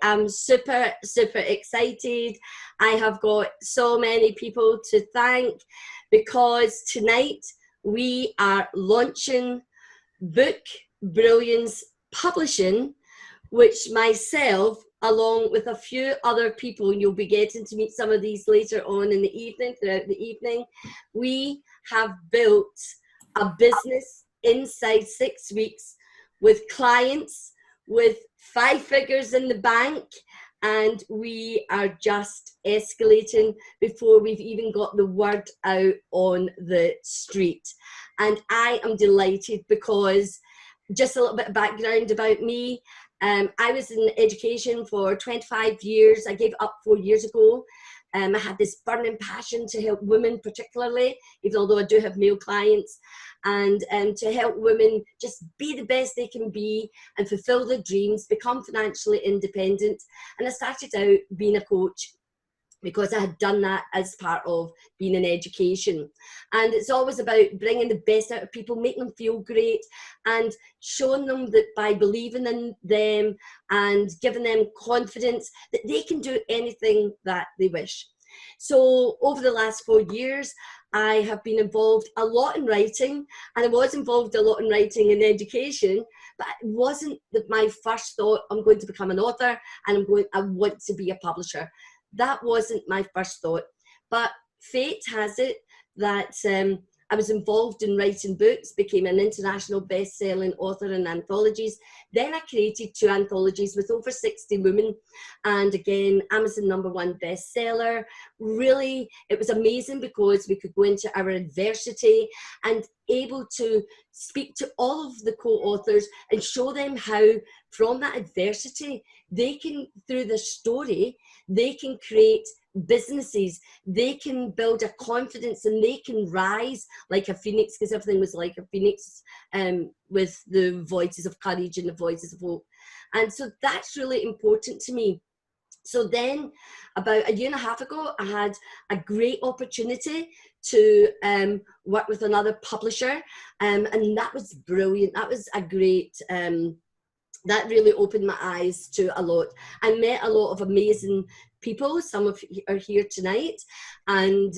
am super, super excited. I have got so many people to thank because tonight we are launching Book Brilliance Publishing, which myself, along with a few other people, and you'll be getting to meet some of these later on in the evening, throughout the evening, we have built a business inside 6 weeks with clients, with 5 figures in the bank, and we are just escalating before we've even got the word out on the street. And I am delighted because, just a little bit of background about me, I was in education for 25 years. I gave up 4 years ago. I had this burning passion to help women particularly, even although I do have male clients, and to help women just be the best they can be and fulfill their dreams, become financially independent. And I started out being a coach because I had done that as part of being in education. And it's always about bringing the best out of people, making them feel great, and showing them that by believing in them and giving them confidence that they can do anything that they wish. So over the last 4 years, I have been involved a lot in writing, and I was involved a lot in writing in education, but it wasn't my first thought, I'm going to become an author and I want to be a publisher. That wasn't my first thought, but fate has it that I was involved in writing books, became an international best-selling author in anthologies. Then I created 2 anthologies with over 60 women, and again, Amazon #1 bestseller. Really, it was amazing because we could go into our adversity and able to speak to all of the co-authors and show them how from that adversity, they can, through their story, they can create businesses, they can build a confidence, and they can rise like a phoenix, because everything was like a phoenix, with the voices of courage and the voices of hope. And so that's really important to me. So then about 1.5 years ago, I had a great opportunity to work with another publisher, and that was brilliant. That was a great, that really opened my eyes to a lot. I met a lot of amazing people. Some of you are here tonight, and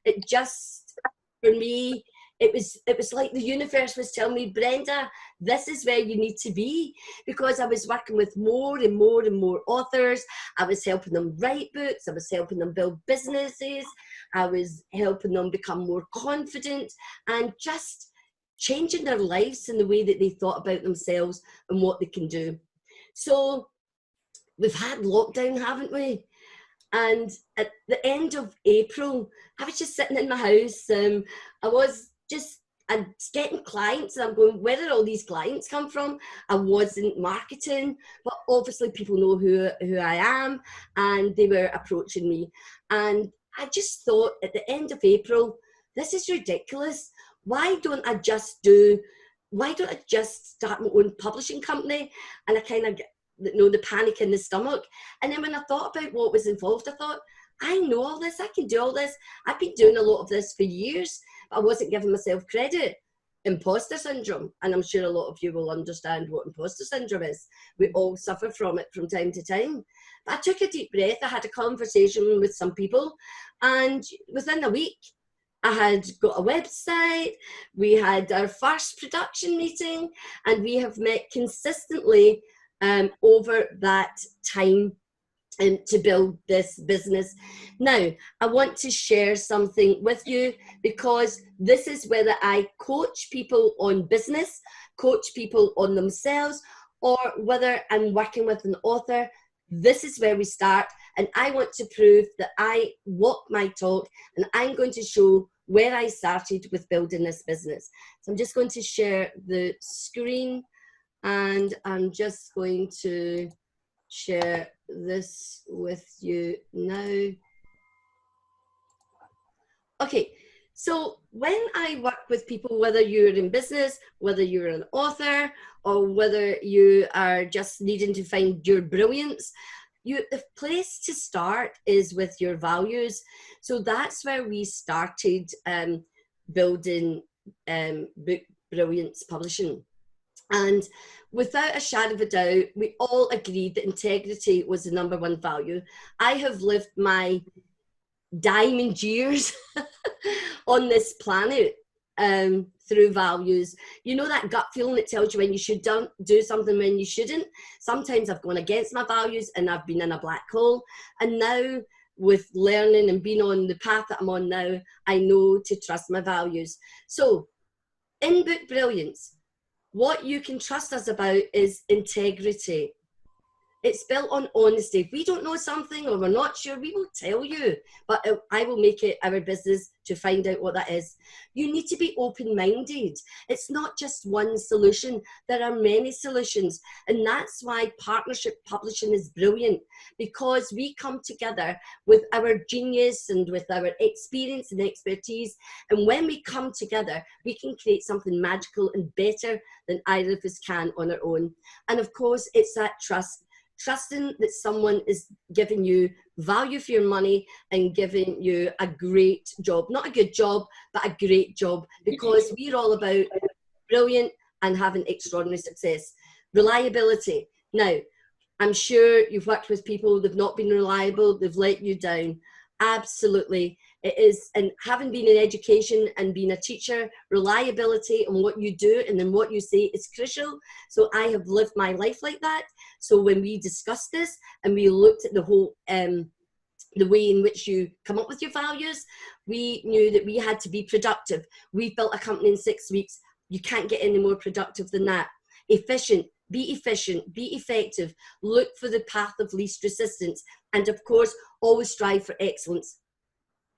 it just, for me, it was like the universe was telling me, Brenda, this is where you need to be, because I was working with more and more and more authors. I was helping them write books. I was helping them build businesses. I was helping them become more confident and just changing their lives in the way that they thought about themselves and what they can do. So we've had lockdown, haven't we? And at the end of April, I was just sitting in my house. I was getting clients, and I'm going, where did all these clients come from? I wasn't marketing, but obviously people know who I am, and they were approaching me. And I just thought at the end of April, this is ridiculous. Why don't I just start my own publishing company? And I kind of get, the panic in the stomach. And then when I thought about what was involved, I thought, I know all this, I can do all this. I've been doing a lot of this for years, but I wasn't giving myself credit. Imposter syndrome, and I'm sure a lot of you will understand what imposter syndrome is. We all suffer from it from time to time. But I took a deep breath, I had a conversation with some people, and within a week, I had got a website, we had our first production meeting, and we have met consistently over that time to build this business. Now, I want to share something with you, because this is whether I coach people on business, coach people on themselves, or whether I'm working with an author. This is where we start, and I want to prove that I walk my talk, and I'm going to show where I started with building this business. So I'm just going to share the screen, and I'm just going to share this with you now. Okay, so when I work with people, whether you're in business, whether you're an author, or whether you are just needing to find your brilliance, the place to start is with your values. So that's where we started building Book Brilliance Publishing. And without a shadow of a doubt, we all agreed that integrity was the number one value. I have lived my diamond years on this planet through values. You know that gut feeling that tells you when you should do something when you shouldn't? Sometimes I've gone against my values and I've been in a black hole. And now with learning and being on the path that I'm on now, I know to trust my values. So in Book Brilliance, what you can trust us about is integrity. It's built on honesty. If we don't know something or we're not sure, we will tell you. But I will make it our business to find out what that is. You need to be open-minded. It's not just one solution. There are many solutions. And that's why partnership publishing is brilliant, because we come together with our genius and with our experience and expertise. And when we come together, we can create something magical and better than either of us can on our own. And of course, it's that trust. Trusting that someone is giving you value for your money and giving you a great job. Not a good job, but a great job, because we're all about brilliant and having extraordinary success. Reliability. Now, I'm sure you've worked with people, they've not been reliable, they've let you down. Absolutely. It is, and having been in education and being a teacher, reliability on what you do and then what you say is crucial. So I have lived my life like that. So when we discussed this and we looked at the whole, the way in which you come up with your values, we knew that we had to be productive. We built a company in 6 weeks. You can't get any more productive than that. Efficient, be effective, look for the path of least resistance, and of course, always strive for excellence.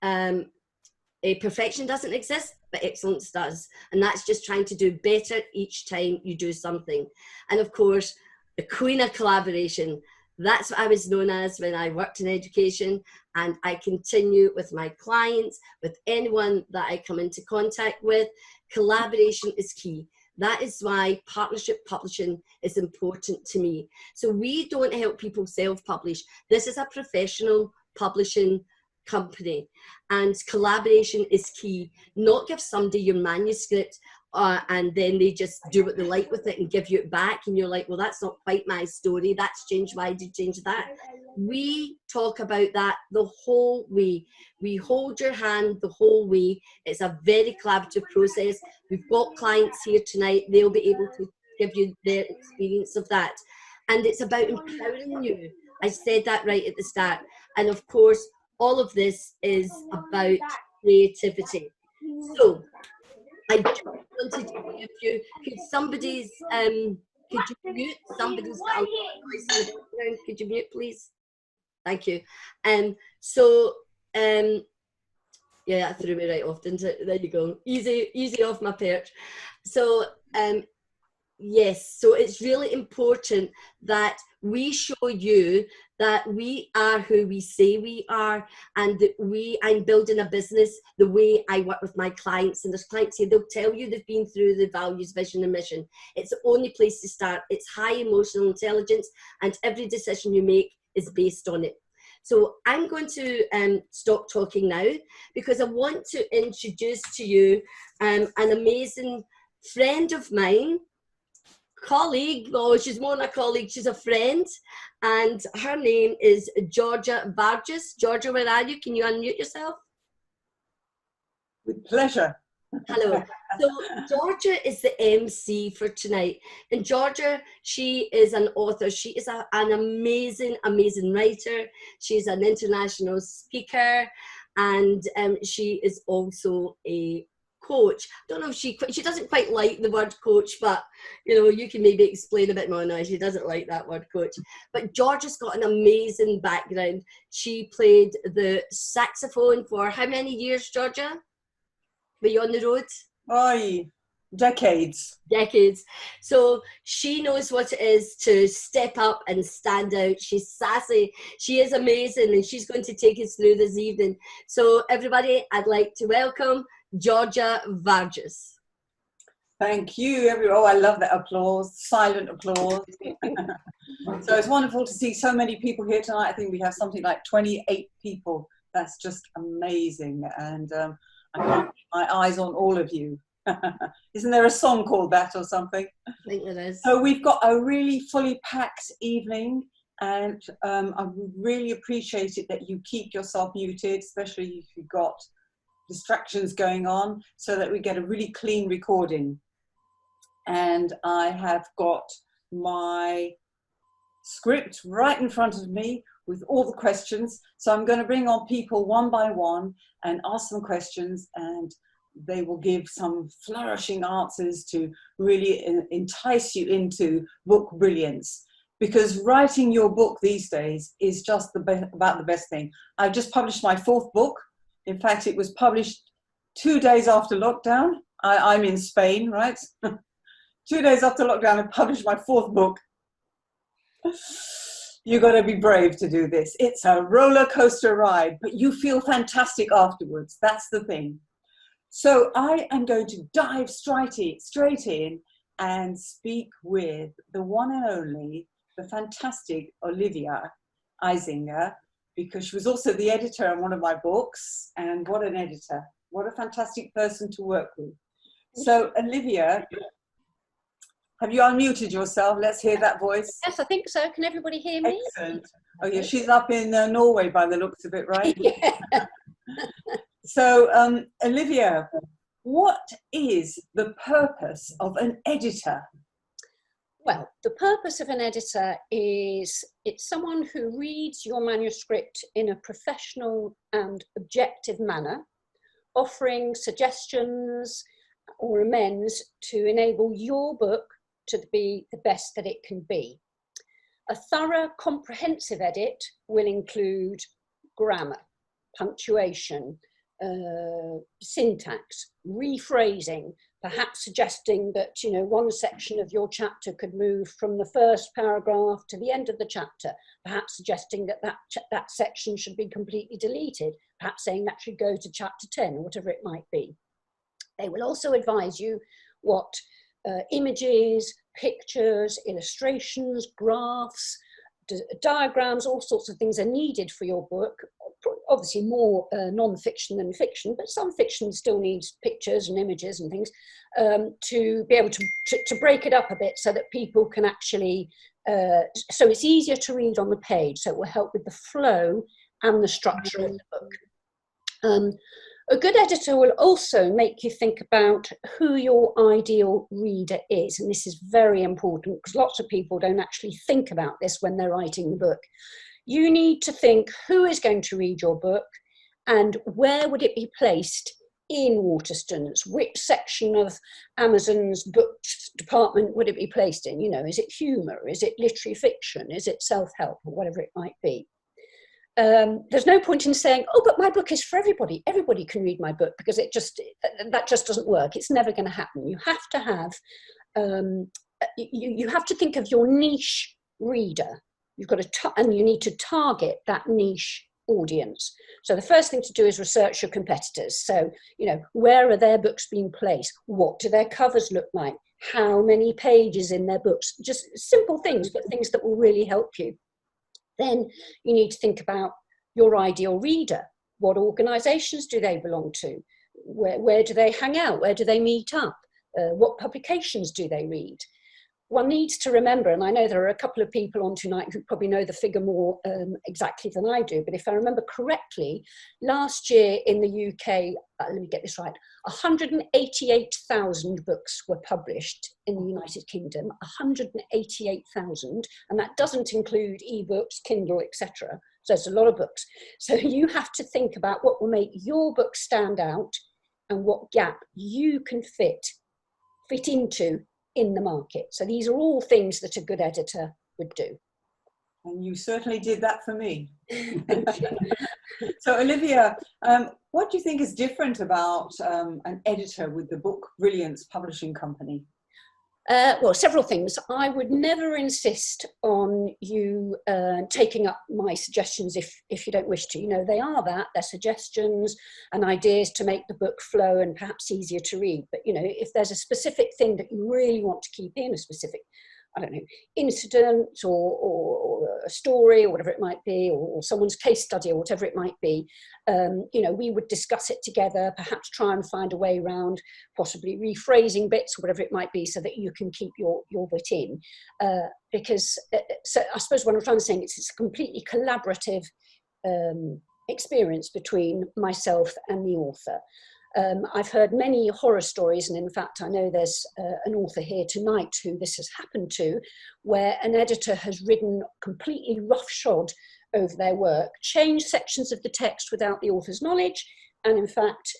Perfection doesn't exist, but excellence does. And that's just trying to do better each time you do something. And of course, the queen of collaboration. That's what I was known as when I worked in education, and I continue with my clients, with anyone that I come into contact with. Collaboration is key. That is why partnership publishing is important to me. So we don't help people self-publish. This is a professional publishing company, and collaboration is key. Not give somebody your manuscript and then they just do what they like with it and give you it back, and you're like, well, that's not quite my story, that's changed, why did you change that? We talk about that the whole way. We hold your hand the whole way. It's a very collaborative process. We've got clients here tonight, they'll be able to give you their experience of that. And it's about empowering you. I said that right at the start. And of course, all of this is about creativity. So I just wanted to give you, could somebody's, could you mute somebody's voice in the background? Could you mute, please? Thank you. Yeah, that threw me right off, didn't it? There you go. Easy off my perch. So, yes, so it's really important that we show you that we are who we say we are, and that I'm building a business the way I work with my clients. And there's clients here, they'll tell you they've been through the values, vision and mission. It's the only place to start. It's high emotional intelligence, and every decision you make is based on it. So I'm going to stop talking now, because I want to introduce to you an amazing friend of mine, colleague. Well, she's more than a colleague, she's a friend, and her name is Georgia Vargas. Georgia, where are you? Can you unmute yourself? With pleasure. Hello. So Georgia is the MC for tonight, and Georgia, she is an author. She is an amazing writer. She's an international speaker, and she is also a coach. I don't know if she doesn't quite like the word coach, but you know, you can maybe explain a bit more now. She doesn't like that word coach. But Georgia's got an amazing background. She played the saxophone for how many years, Georgia? Were you on the road? Oh, decades. Decades. So she knows what it is to step up and stand out. She's sassy. She is amazing, and she's going to take us through this evening. So everybody, I'd like to welcome Georgia Vargas. Thank you, everyone. Oh, I love that applause, silent applause. So it's wonderful to see so many people here tonight. I think we have something like 28 people. That's just amazing. And I can't keep my eyes on all of you. Isn't there a song called that or something? I think there is. So we've got a really fully packed evening, and I would really appreciate it that you keep yourself muted, especially if you've got distractions going on, so that we get a really clean recording. And I have got my script right in front of me with all the questions. So I'm going to bring on people one by one and ask them questions, and they will give some flourishing answers to really entice you into book brilliance. Because writing your book these days is just about the best thing. I've just published my 4th book. In fact, it was published 2 days after lockdown. I'm in Spain, right? 2 days after lockdown, I published my 4th book. You've got to be brave to do this. It's a roller coaster ride, but you feel fantastic afterwards. That's the thing. So I am going to dive straight in and speak with the one and only, the fantastic Olivia Eisinger, because she was also the editor on one of my books. And what an editor. What a fantastic person to work with. So Olivia, have you unmuted yourself? Let's hear that voice. Yes, I think so. Can everybody hear me? Excellent. Oh yeah, she's up in Norway by the looks of it, right? Yeah. So Olivia, what is the purpose of an editor? Well, the purpose of an editor is it's someone who reads your manuscript in a professional and objective manner, offering suggestions or amends to enable your book to be the best that it can be. A thorough, comprehensive edit will include grammar, punctuation, syntax, rephrasing, perhaps suggesting that, you know, one section of your chapter could move from the first paragraph to the end of the chapter, perhaps suggesting that that section should be completely deleted, perhaps saying that should go to chapter 10 or whatever it might be. They will also advise you what images, pictures, illustrations, graphs, diagrams, all sorts of things are needed for your book. Obviously more non-fiction than fiction, but some fiction still needs pictures and images and things, to be able to break it up a bit so that people can actually, so it's easier to read on the page, so it will help with the flow and the structure of the book. A good editor will also make you think about who your ideal reader is, and this is very important because lots of people don't actually think about this when they're writing the book. You need to think who is going to read your book and where would it be placed in Waterstones? Which section of Amazon's book department would it be placed in? You know, is it humour? Is it literary fiction? Is it self-help or whatever it might be? There's no point in saying, oh, but my book is for everybody. Everybody can read my book, because that just doesn't work. It's never going to happen. You have to have, you have to think of your niche reader. You've got to, and you need to target that niche audience. So the first thing to do is research your competitors. So, you know, where are their books being placed? What do their covers look like? How many pages in their books? Just simple things, but things that will really help you. Then you need to think about your ideal reader. What organizations do they belong to? Where do they hang out? Where do they meet up? What publications do they read? One needs to remember, and I know there are a couple of people on tonight who probably know the figure more exactly than I do, but if I remember correctly, last year in the UK, let me get this right, 188,000 books were published in the United Kingdom, 188,000, and that doesn't include ebooks, Kindle, etc. So it's a lot of books. So you have to think about what will make your book stand out and what gap you can fit into in the market. So these are all things that a good editor would do. And you certainly did that for me. So Olivia, what do you think is different about an editor with the Book Brilliance Publishing Company? Well, several things. I would never insist on you taking up my suggestions if you don't wish to. You know, they are that, they're suggestions and ideas to make the book flow and perhaps easier to read. But, you know, if there's a specific thing that you really want to keep in, a specific I don't know, incident or a story or whatever it might be, or someone's case study or whatever it might be, you know, we would discuss it together, perhaps try and find a way around, possibly rephrasing bits or whatever it might be, so that you can keep your bit in. Because, so I suppose what I'm trying to say is it's a completely collaborative experience between myself and the author. I've heard many horror stories, and in fact I know there's an author here tonight who this has happened to, where an editor has written completely roughshod over their work, changed sections of the text without the author's knowledge, and in fact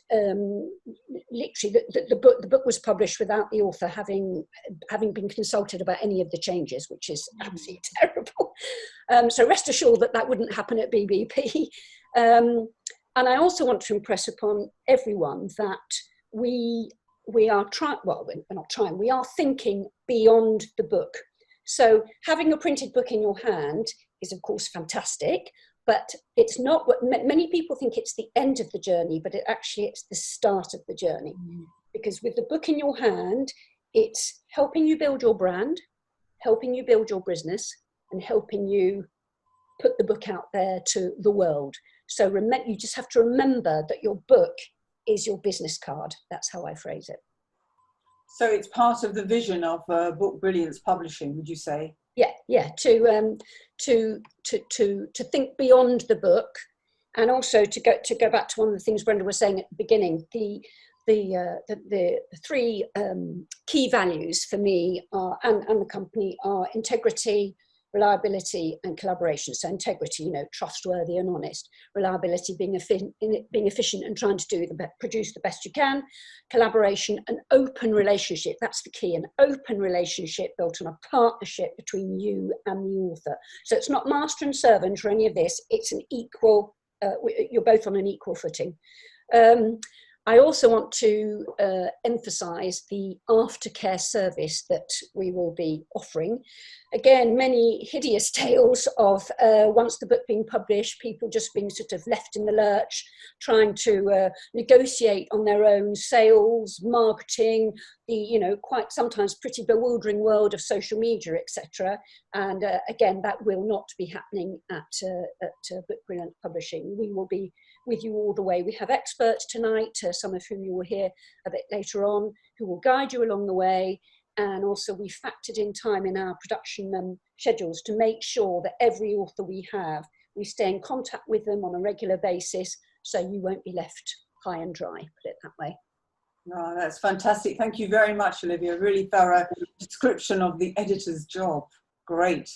literally the book was published without the author having been consulted about any of the changes, which is absolutely terrible. So rest assured that that wouldn't happen at BBP. And I also want to impress upon everyone that we are trying, well, we're not trying, we are thinking beyond the book. So having a printed book in your hand is of course fantastic, but it's not what many people think. It's the end of the journey, but it's the start of the journey. Because with the book in your hand, it's helping you build your brand, helping you build your business, and helping you put the book out there to the world. So you just have to remember that your book is your business card. That's how I phrase it. So it's part of the vision of Book Brilliance Publishing, would you say? Yeah. To think beyond the book, and also to go back to one of the things Brenda was saying at the beginning. The three key values for me are, and the company, are integrity, reliability, and collaboration. So integrity, you know, trustworthy and honest. Reliability, being efficient and trying to produce the best you can. Collaboration, an open relationship. That's the key, an open relationship built on a partnership between you and the author. So it's not master and servant or any of this. It's an equal, you're both on an equal footing. I also want to emphasise the aftercare service that we will be offering. Again, many hideous tales of once the book being published, people just being sort of left in the lurch, trying to negotiate on their own sales, marketing, the, you know, quite sometimes pretty bewildering world of social media, etc. And again, that will not be happening at Book Brilliance Publishing. We will be with you all the way. We have experts tonight, some of whom you will hear a bit later on, who will guide you along the way. And also we factored in time in our production schedules to make sure that every author we have, we stay in contact with them on a regular basis, so you won't be left high and dry, put it that way. Oh, that's fantastic. Thank you very much, Olivia. Really thorough description of the editor's job. Great.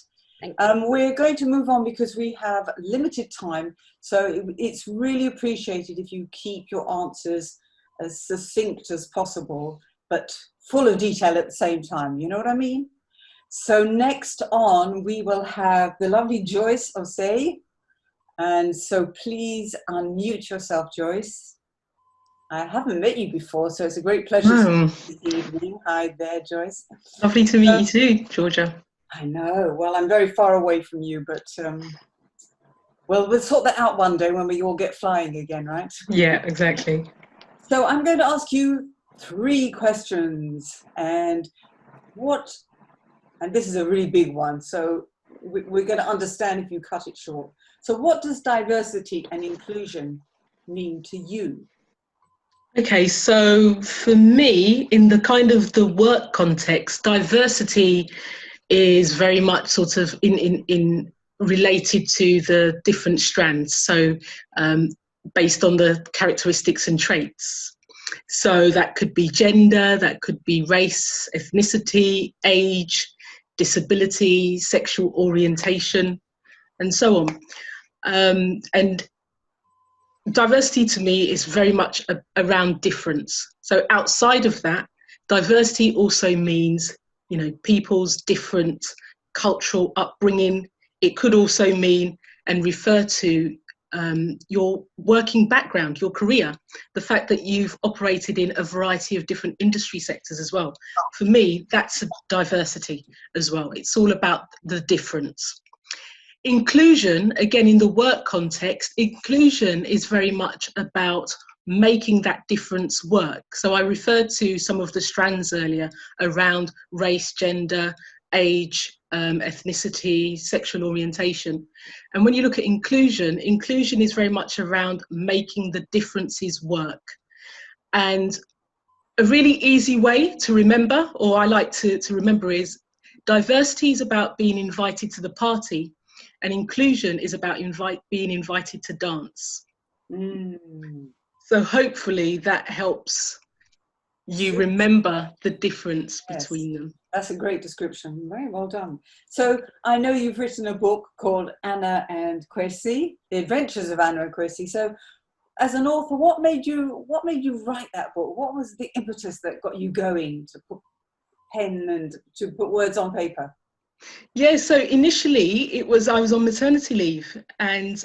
We're going to move on because we have limited time, so it's really appreciated if you keep your answers as succinct as possible, but full of detail at the same time. You know what I mean? So next on, we will have the lovely Joyce Osei. And so please unmute yourself, Joyce. I haven't met you before, so it's a great pleasure to see you this evening. Hi there, Joyce. Lovely to meet you too, Georgia. I know. Well, I'm very far away from you, but well, we'll sort that out one day when we all get flying again, right? Yeah, exactly. So I'm going to ask you 3 questions, and this is a really big one, so we're going to understand if you cut it short. So what does diversity and inclusion mean to you? Okay, so for me, in the kind of the work context, diversity is very much sort of in related to the different strands. So based on the characteristics and traits. So that could be gender, that could be race, ethnicity, age, disability, sexual orientation, and so on. And diversity to me is very much around difference. So outside of that, diversity also means, you know, people's different cultural upbringing. It could also mean and refer to your working background, your career, the fact that you've operated in a variety of different industry sectors as well. For me, that's a diversity as well. It's all about the difference. Inclusion, again, in the work context, inclusion is very much about making that difference work. So I referred to some of the strands earlier around race, gender, age, ethnicity, sexual orientation. And when you look at inclusion, inclusion is very much around making the differences work. And a really easy way to remember, or I like to remember, is diversity is about being invited to the party, and inclusion is about being invited to dance. So hopefully that helps you remember the difference between them. That's a great description. Very well done. So I know you've written a book called Anna and Kwesi, The Adventures of Anna and Kwesi. So as an author, what made you write that book? What was the impetus that got you going to put pen and to put words on paper? Yeah, so initially I was on maternity leave, and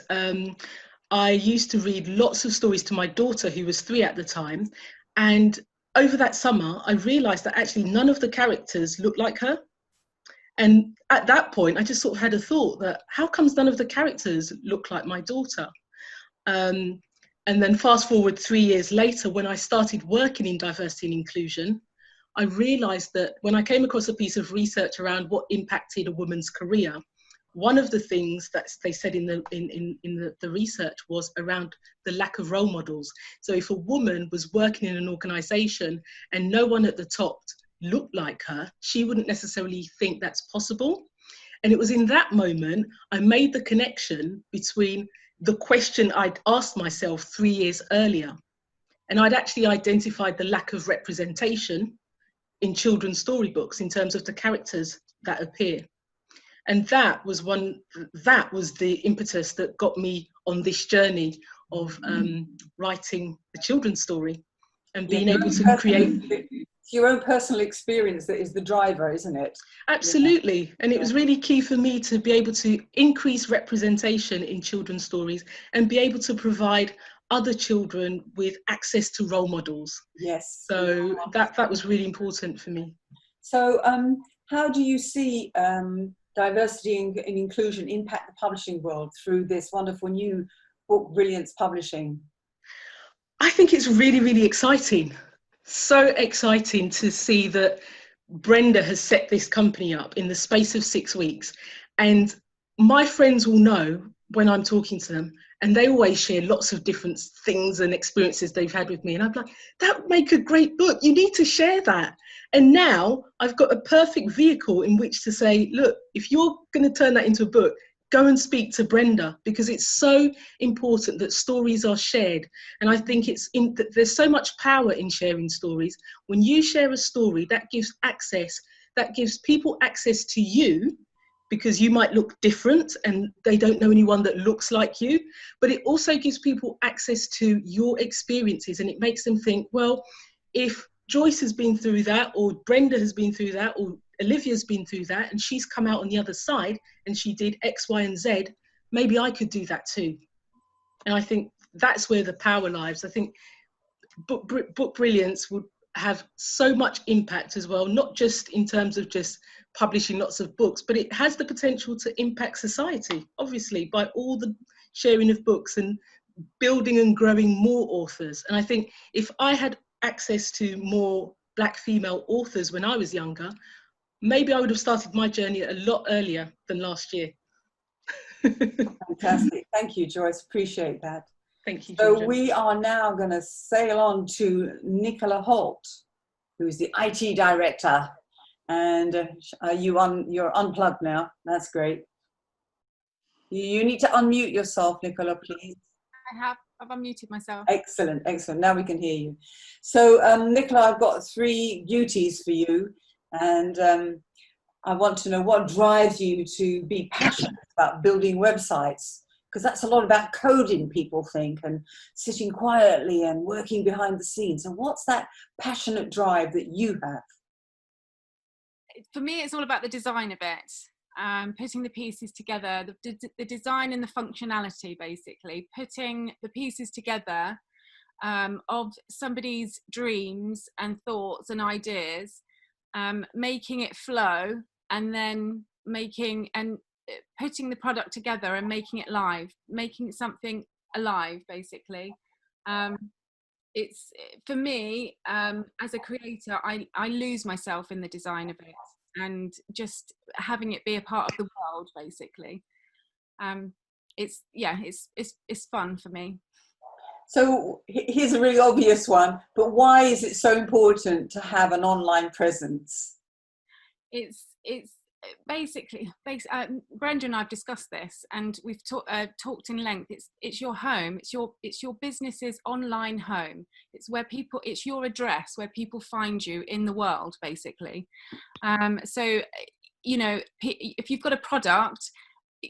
I used to read lots of stories to my daughter, who was 3 at the time. And over that summer, I realised that actually none of the characters looked like her. And at that point, I just sort of had a thought that, how comes none of the characters look like my daughter? And then fast forward 3 years later, when I started working in diversity and inclusion, I realised that when I came across a piece of research around what impacted a woman's career, one of the things that they said in the research was around the lack of role models. So if a woman was working in an organisation and no one at the top looked like her, she wouldn't necessarily think that's possible. And it was in that moment I made the connection between the question I'd asked myself 3 years earlier, and I'd actually identified the lack of representation in children's storybooks in terms of the characters that appear. And that was the impetus that got me on this journey of writing a children's story and being able to create. It's your own personal experience that is the driver, isn't it? Absolutely. Yeah. And it was really key for me to be able to increase representation in children's stories and be able to provide other children with access to role models. Yes. So that was really important for me. So how do you see diversity and inclusion impact the publishing world through this wonderful new book, Brilliance Publishing? I think it's really, really exciting. So exciting to see that Brenda has set this company up in the space of 6 weeks. And my friends will know when I'm talking to them, and they always share lots of different things and experiences they've had with me. And I'm like, that would make a great book. You need to share that. And now I've got a perfect vehicle in which to say, look, if you're going to turn that into a book, go and speak to Brenda, because it's so important that stories are shared. And I think there's so much power in sharing stories. When you share a story, that gives people access to you, because you might look different and they don't know anyone that looks like you, but it also gives people access to your experiences, and it makes them think, well, if Joyce has been through that, or Brenda has been through that, or Olivia's been through that, and she's come out on the other side and she did X, Y, and Z, maybe I could do that too. And I think that's where the power lies. I think Book Brilliance would have so much impact as well, not just in terms of just publishing lots of books, but it has the potential to impact society, obviously, by all the sharing of books and building and growing more authors. And I think if I had access to more Black female authors when I was younger, maybe I would have started my journey a lot earlier than last year. Fantastic. Thank you, Joyce. Appreciate that. Thank you, So Georgia. we are now going to sail on to Nicola Holt, who is the IT director. And you're unplugged now. That's great. You need to unmute yourself, Nicola, please. I've unmuted myself. Excellent, excellent. Now we can hear you. So Nicola, I've got 3 duties for you. And I want to know what drives you to be passionate about building websites, because that's a lot about coding, people think, and sitting quietly and working behind the scenes. So what's that passionate drive that you have? For me, it's all about the design of it, putting the pieces together, the design and the functionality, basically, putting the pieces together of somebody's dreams and thoughts and ideas, making it flow, and then putting the product together and making it live, making something alive, basically. It's, for me, as a creator, I lose myself in the design of it. and just having it be a part of the world, basically. It's fun for me. So here's a really obvious one, but why is it so important to have an online presence? It's basically Brenda and I've discussed this, and we've talked in length. It's your home. It's your business's online home. It's where people. It's your address where people find you in the world, basically. So, you know, if you've got a product,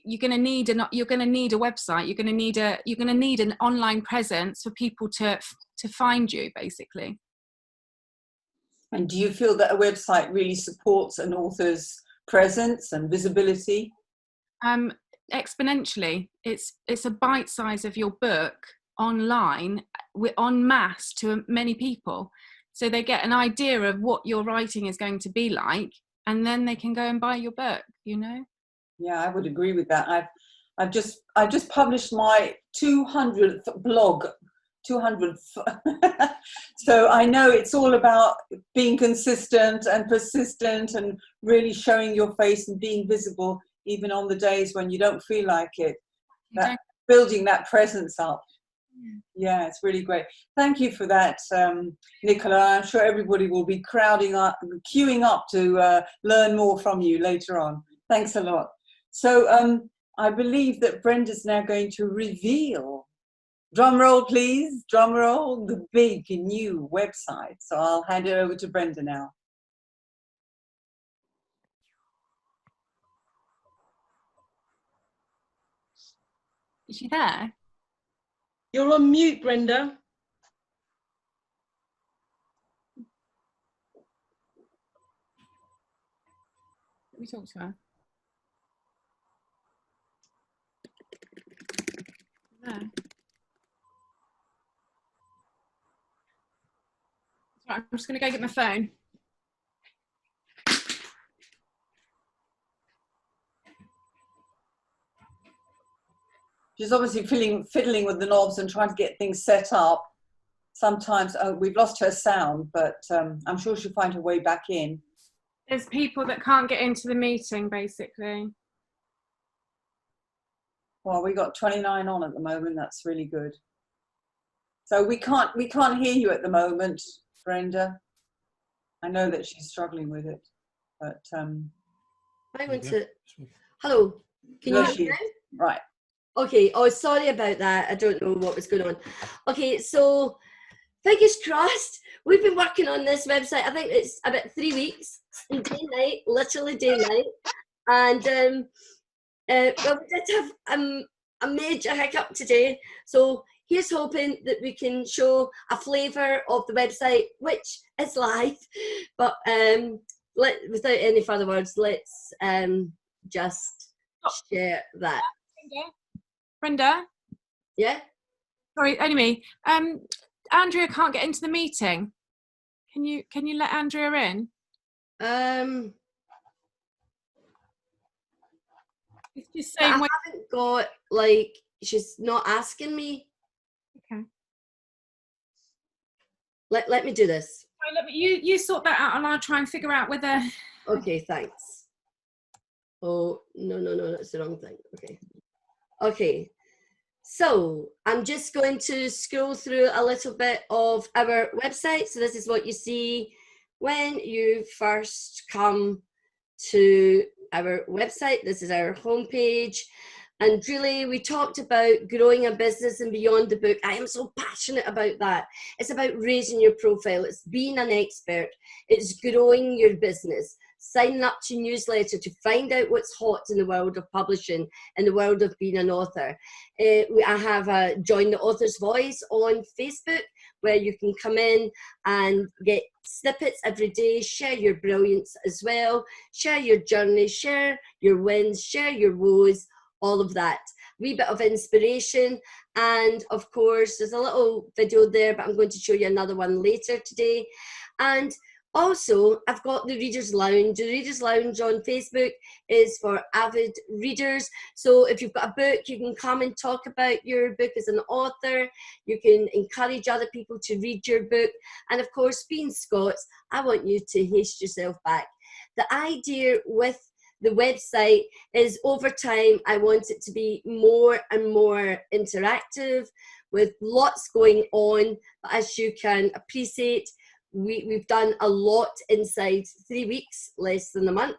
you're going to need a website. You're going to need an online presence for people to find you, basically. And do you feel that a website really supports an author's presence and visibility? Exponentially. It's a bite size of your book online, en masse to many people, so they get an idea of what your writing is going to be like, and then they can go and buy your book. You know. Yeah, I would agree with that. I've just published my 200th blog. 200th. So I know it's all about being consistent and persistent and really showing your face and being visible even on the days when you don't feel like it. Building that presence up. Yeah, it's really great. Thank you for that, Nicola. I'm sure everybody will be queuing up to learn more from you later on. Thanks a lot. So I believe that Brenda's now going to reveal, drum roll please, drum roll, the big new website. So I'll hand it over to Brenda now. Is she there? You're on mute, Brenda. Let me talk to her. There. Right, I'm just going to go get my phone. She's obviously fiddling with the knobs and trying to get things set up. Sometimes we've lost her sound, but I'm sure she'll find her way back in. There's people that can't get into the meeting, basically. Well, we got 29 on at the moment. That's really good. So we can't hear you at the moment, Brenda. I know that she's struggling with it, but I want to. Hello, can you hear me now? Right. Okay. Oh, sorry about that. I don't know what was going on. Okay, so fingers crossed. We've been working on this website. I think it's about 3 weeks, day and night, literally day and night. And well, we did have a major hiccup today. So here's hoping that we can show a flavour of the website, which is live. But without any further words, let's just share that. Brenda? Yeah? Sorry, anyway, Andrea can't get into the meeting. Can you let Andrea in? It's just saying I haven't got, like, she's not asking me. Okay. Let me do this. You sort that out and I'll try and figure out whether... Okay, thanks. Oh, no, that's the wrong thing. Okay. So I'm just going to scroll through a little bit of our website. So this is what you see when you first come to our website. This is our homepage. And really, we talked about growing a business and beyond the book. I am so passionate about that. It's about raising your profile. It's being an expert. It's growing your business. Sign up to newsletter to find out what's hot in the world of publishing, in the world of being an author. I have a Join the Author's Voice on Facebook, where you can come in and get snippets every day, share your brilliance as well, share your journey, share your wins, share your woes, all of that. Wee bit of inspiration. And of course, there's a little video there, but I'm going to show you another one later today. And also, I've got the Reader's Lounge. The Reader's Lounge on Facebook is for avid readers. So if you've got a book, you can come and talk about your book as an author. You can encourage other people to read your book. And of course, being Scots, I want you to haste yourself back. The idea with the website is over time, I want it to be more and more interactive with lots going on. But as you can appreciate, we've done a lot inside 3 weeks, less than a month.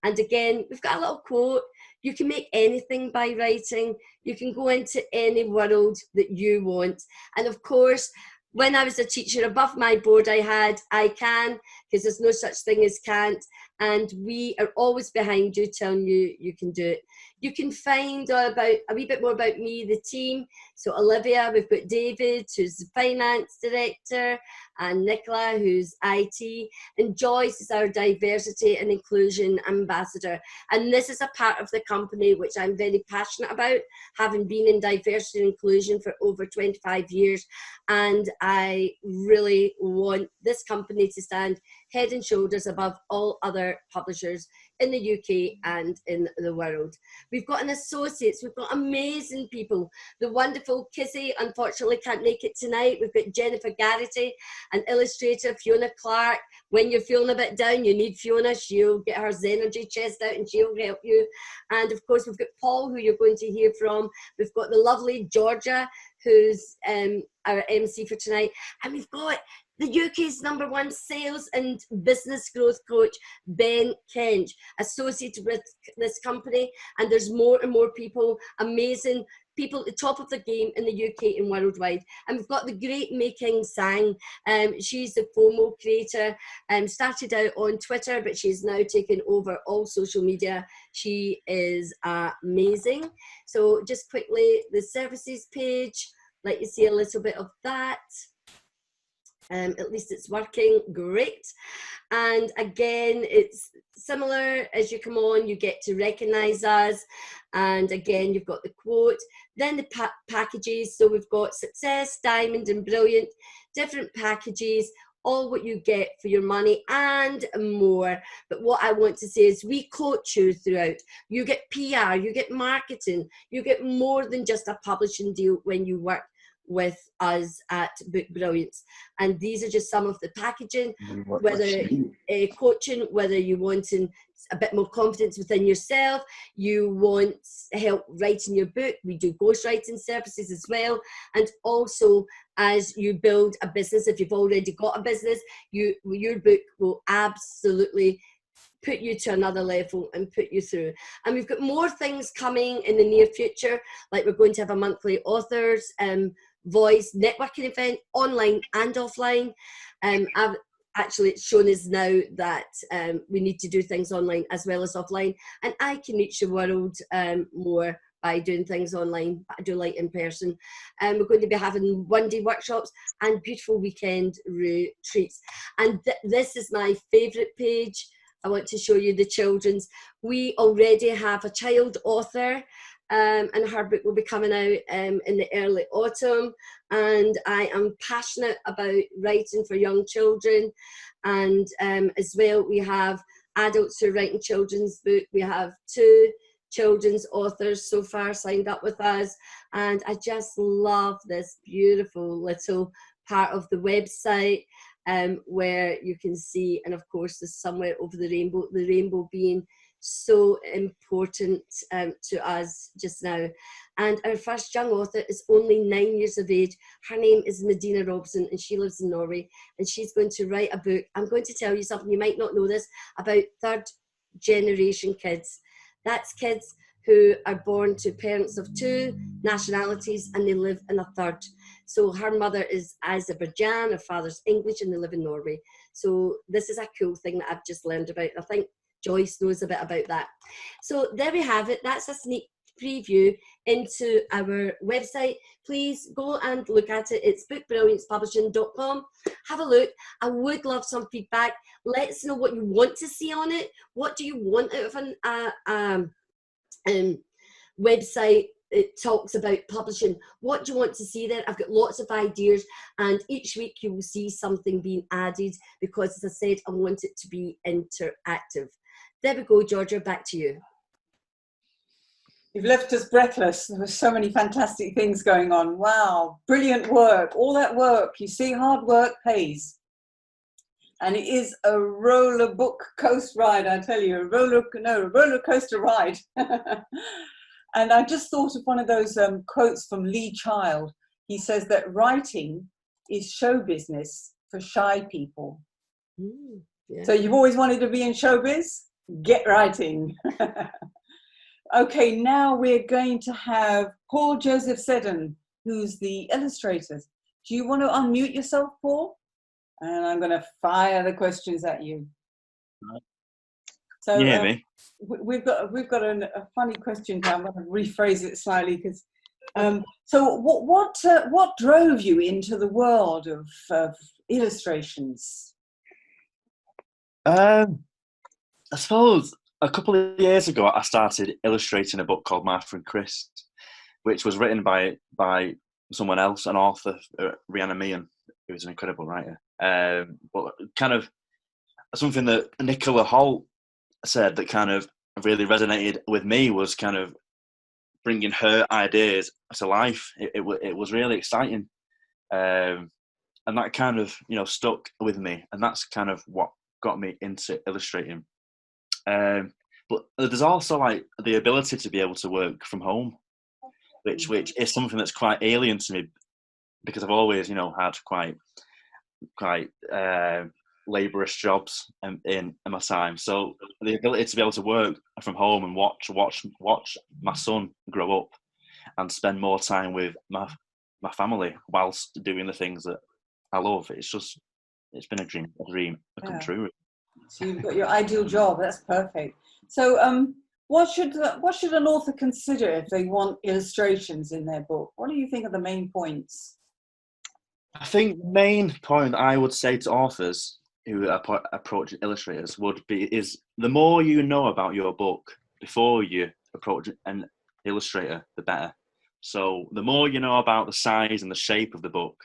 And again, we've got a little quote. You can make anything by writing. You can go into any world that you want. And of course, when I was a teacher, above my board I had I can, because there's no such thing as can't. And we are always behind you, telling you you can do it. You can find out about a wee bit more about me, the team. So Olivia, we've got David, who's the finance director, and Nicola, who's IT, and Joyce is our diversity and inclusion ambassador. And this is a part of the company which I'm very passionate about, having been in diversity and inclusion for over 25 years. And I really want this company to stand head and shoulders above all other publishers in the UK and in the world. We've got an associates, we've got amazing people. The wonderful Kizzy, unfortunately can't make it tonight. We've got Jennifer Garrity, an illustrator, Fiona Clark. When you're feeling a bit down, you need Fiona. She'll get her energy chest out and she'll help you. And of course, we've got Paul, who you're going to hear from. We've got the lovely Georgia, who's our MC for tonight. And we've got the UK's #1 sales and business growth coach, Ben Kench, associated with this company. And there's more and more people, amazing people at the top of the game in the UK and worldwide. And we've got the great Mei King Sang. She's the FOMO creator, started out on Twitter, but she's now taken over all social media. She is amazing. So just quickly, the services page, let you see a little bit of that. At least it's working great. And again, it's similar. As you come on, you get to recognize us. And again, you've got the quote, then the packages. So we've got Success, Diamond and Brilliant, different packages, all what you get for your money and more. But what I want to say is we coach you throughout. You get PR, you get marketing, you get more than just a publishing deal when you work with us at Book Brilliance. And these are just some of the packaging, whether coaching, whether you want a bit more confidence within yourself, you want help writing your book, we do ghostwriting services as well. And also, as you build a business, if you've already got a business, your book will absolutely put you to another level and put you through. And we've got more things coming in the near future, like we're going to have a monthly authors voice networking event, online and offline. Actually, it's shown us now that we need to do things online as well as offline, and I can reach the world more by doing things online, but I do like in person. We're going to be having one-day workshops and beautiful weekend retreats. And this is my favourite page. I want to show you the children's. We already have a child author, and her book will be coming out in the early autumn. And I am passionate about writing for young children. And as well, we have adults who are writing children's book. We have 2 children's authors so far signed up with us. And I just love this beautiful little part of the website where you can see, and of course there's somewhere over the rainbow being so important to us just now. And our first young author is only 9 years of age. Her name is Medina Robson, and she lives in Norway, and she's going to write a book. I'm going to tell you something, you might not know this, about 3rd generation kids. That's kids who are born to parents of 2 nationalities and they live in a 3rd. So her mother is Azerbaijan, her father's English, and they live in Norway. So this is a cool thing that I've just learned about. I think Joyce knows a bit about that. So there we have it. That's a sneak preview into our website. Please go and look at it. It's bookbrilliancepublishing.com. Have a look. I would love some feedback. Let us know what you want to see on it. What do you want out of an website? It talks about publishing. What do you want to see there? I've got lots of ideas, and each week you will see something being added because, as I said, I want it to be interactive. There we go, Georgia, back to you. You've left us breathless. There were so many fantastic things going on. Wow, brilliant work, all that work. You see, hard work pays. And it is a roller book coast ride, I tell you, a roller coaster ride. And I just thought of one of those quotes from Lee Child. He says that writing is show business for shy people. Yeah. So you've always wanted to be in showbiz? Get writing. Okay, now we're going to have Paul Joseph Seddon, who's the illustrator. Do you want to unmute yourself, Paul? And I'm going to fire the questions at you. So you hear me? we've got a funny question here. I'm going to rephrase it slightly because. So what drove you into the world of illustrations? I suppose a couple of years ago, I started illustrating a book called Martha and Chris, which was written by someone else, an author, Rhiannon Meehan, who's an incredible writer. But kind of something that Nicola Holt said that kind of really resonated with me was kind of bringing her ideas to life. It was really exciting, and that kind of stuck with me, and that's kind of what got me into illustrating. But there's also like the ability to be able to work from home, which is something that's quite alien to me because I've always had quite laborious jobs in my time. So the ability to be able to work from home and watch my son grow up and spend more time with my family whilst doing the things that I love, it's been a dream come true. So you've got your ideal job. That's perfect. So what should an author consider if they want illustrations in their book? What do you think are the main points? I think the main point I would say to authors who approach illustrators is the more you know about your book before you approach an illustrator, the better. So the more you know about the size and the shape of the book,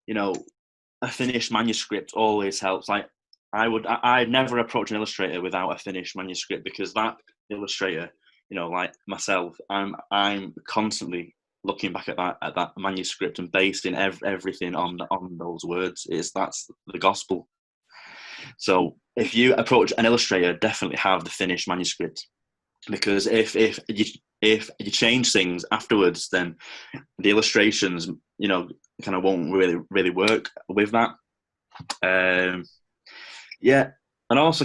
a finished manuscript always helps. Like I'd never approach an illustrator without a finished manuscript, because that illustrator, like myself, I'm constantly looking back at that manuscript and basing everything on those words. That's the gospel. So if you approach an illustrator, definitely have the finished manuscript, because if you change things afterwards, then the illustrations kind of won't really work with that. And also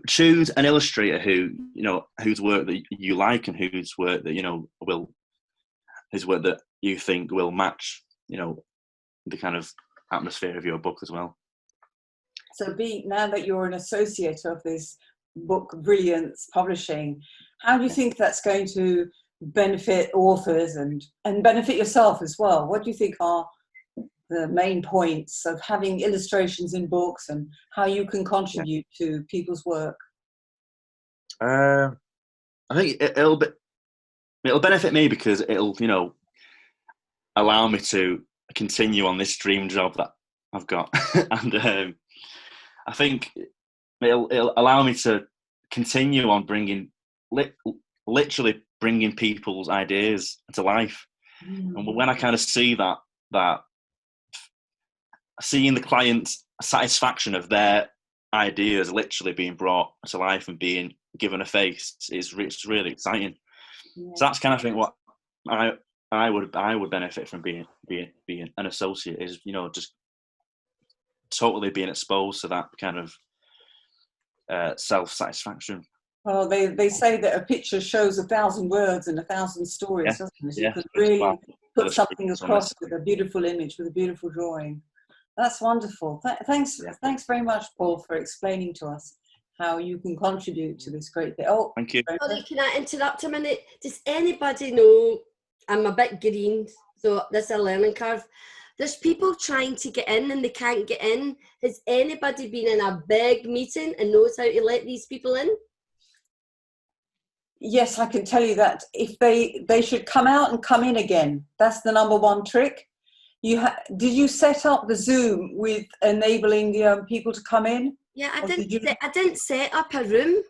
choose an illustrator whose work that you like and whose work that his work that you think will match the kind of atmosphere of your book as well. So now that you're an associate of this Book Brilliance Publishing, how do you think that's going to benefit authors and benefit yourself as well? What do you think are the main points of having illustrations in books and how you can contribute to people's work? I think it'll benefit me because it'll allow me to continue on this dream job that I've got, and I think it'll allow me to continue on literally bringing people's ideas to life. And when I kind of see that seeing the client's satisfaction of their ideas literally being brought to life and being given a face, it's really exciting. So that's kind of thing what I would benefit from being an associate, is just totally being exposed to that kind of self-satisfaction. Well, they say that a picture shows 1,000 words and 1,000 stories, doesn't it? You can really put something across with a beautiful image, with a beautiful drawing. That's wonderful. Thanks very much, Paul, for explaining to us how you can contribute to this great thing. Oh, thank you. Sorry, can I interrupt a minute? Does anybody know, I'm a bit green, so this is a learning curve. There's people trying to get in and they can't get in. Has anybody been in a big meeting and knows how to let these people in? Yes, I can tell you that. If they should come out and come in again. That's the number one trick. Did you set up the Zoom with enabling the people to come in? Yeah, I didn't set up a room.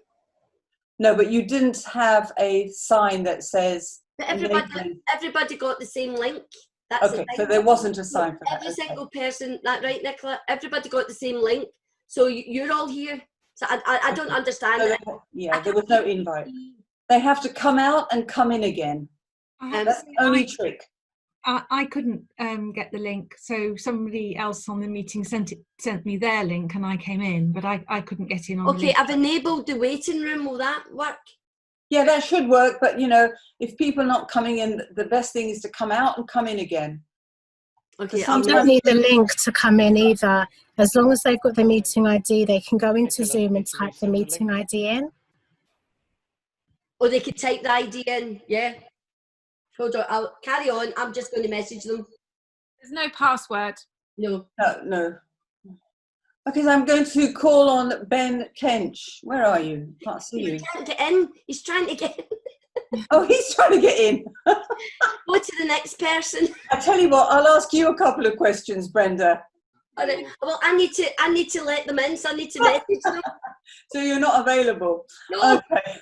No, but you didn't have a sign that says. But everybody got the same link. That's Okay, the so thing. there wasn't a sign for that. Every Okay. single person, that right, Nicola? Everybody got the same link. So you're all here. So I don't understand it. Yeah, there was no invite. They have to come out and come in again. That's the only trick. I couldn't get the link, so somebody else on the meeting sent me their link, and I came in, but I couldn't get in on the Okay, link. I've enabled the waiting room. Will that work? Yeah, that should work, but you know, if people are not coming in, the best thing is to come out and come in again. Okay, You don't need the link to come in either. As long as they've got the meeting ID, they can go into Zoom and type the meeting ID in. or they could type the ID in. Yeah. Hold on, I'll carry on. I'm just going to message them. There's no password. No. No. Okay, so I'm going to call on Ben Kench. Where are you? Can't see you. He can't get in. He's trying to get in. Oh, he's trying to get in. Go to the next person. I tell you what, I'll ask you a couple of questions, Brenda. All right. Well, I need to let them in, so I need to message them. So you're not available? No. Okay.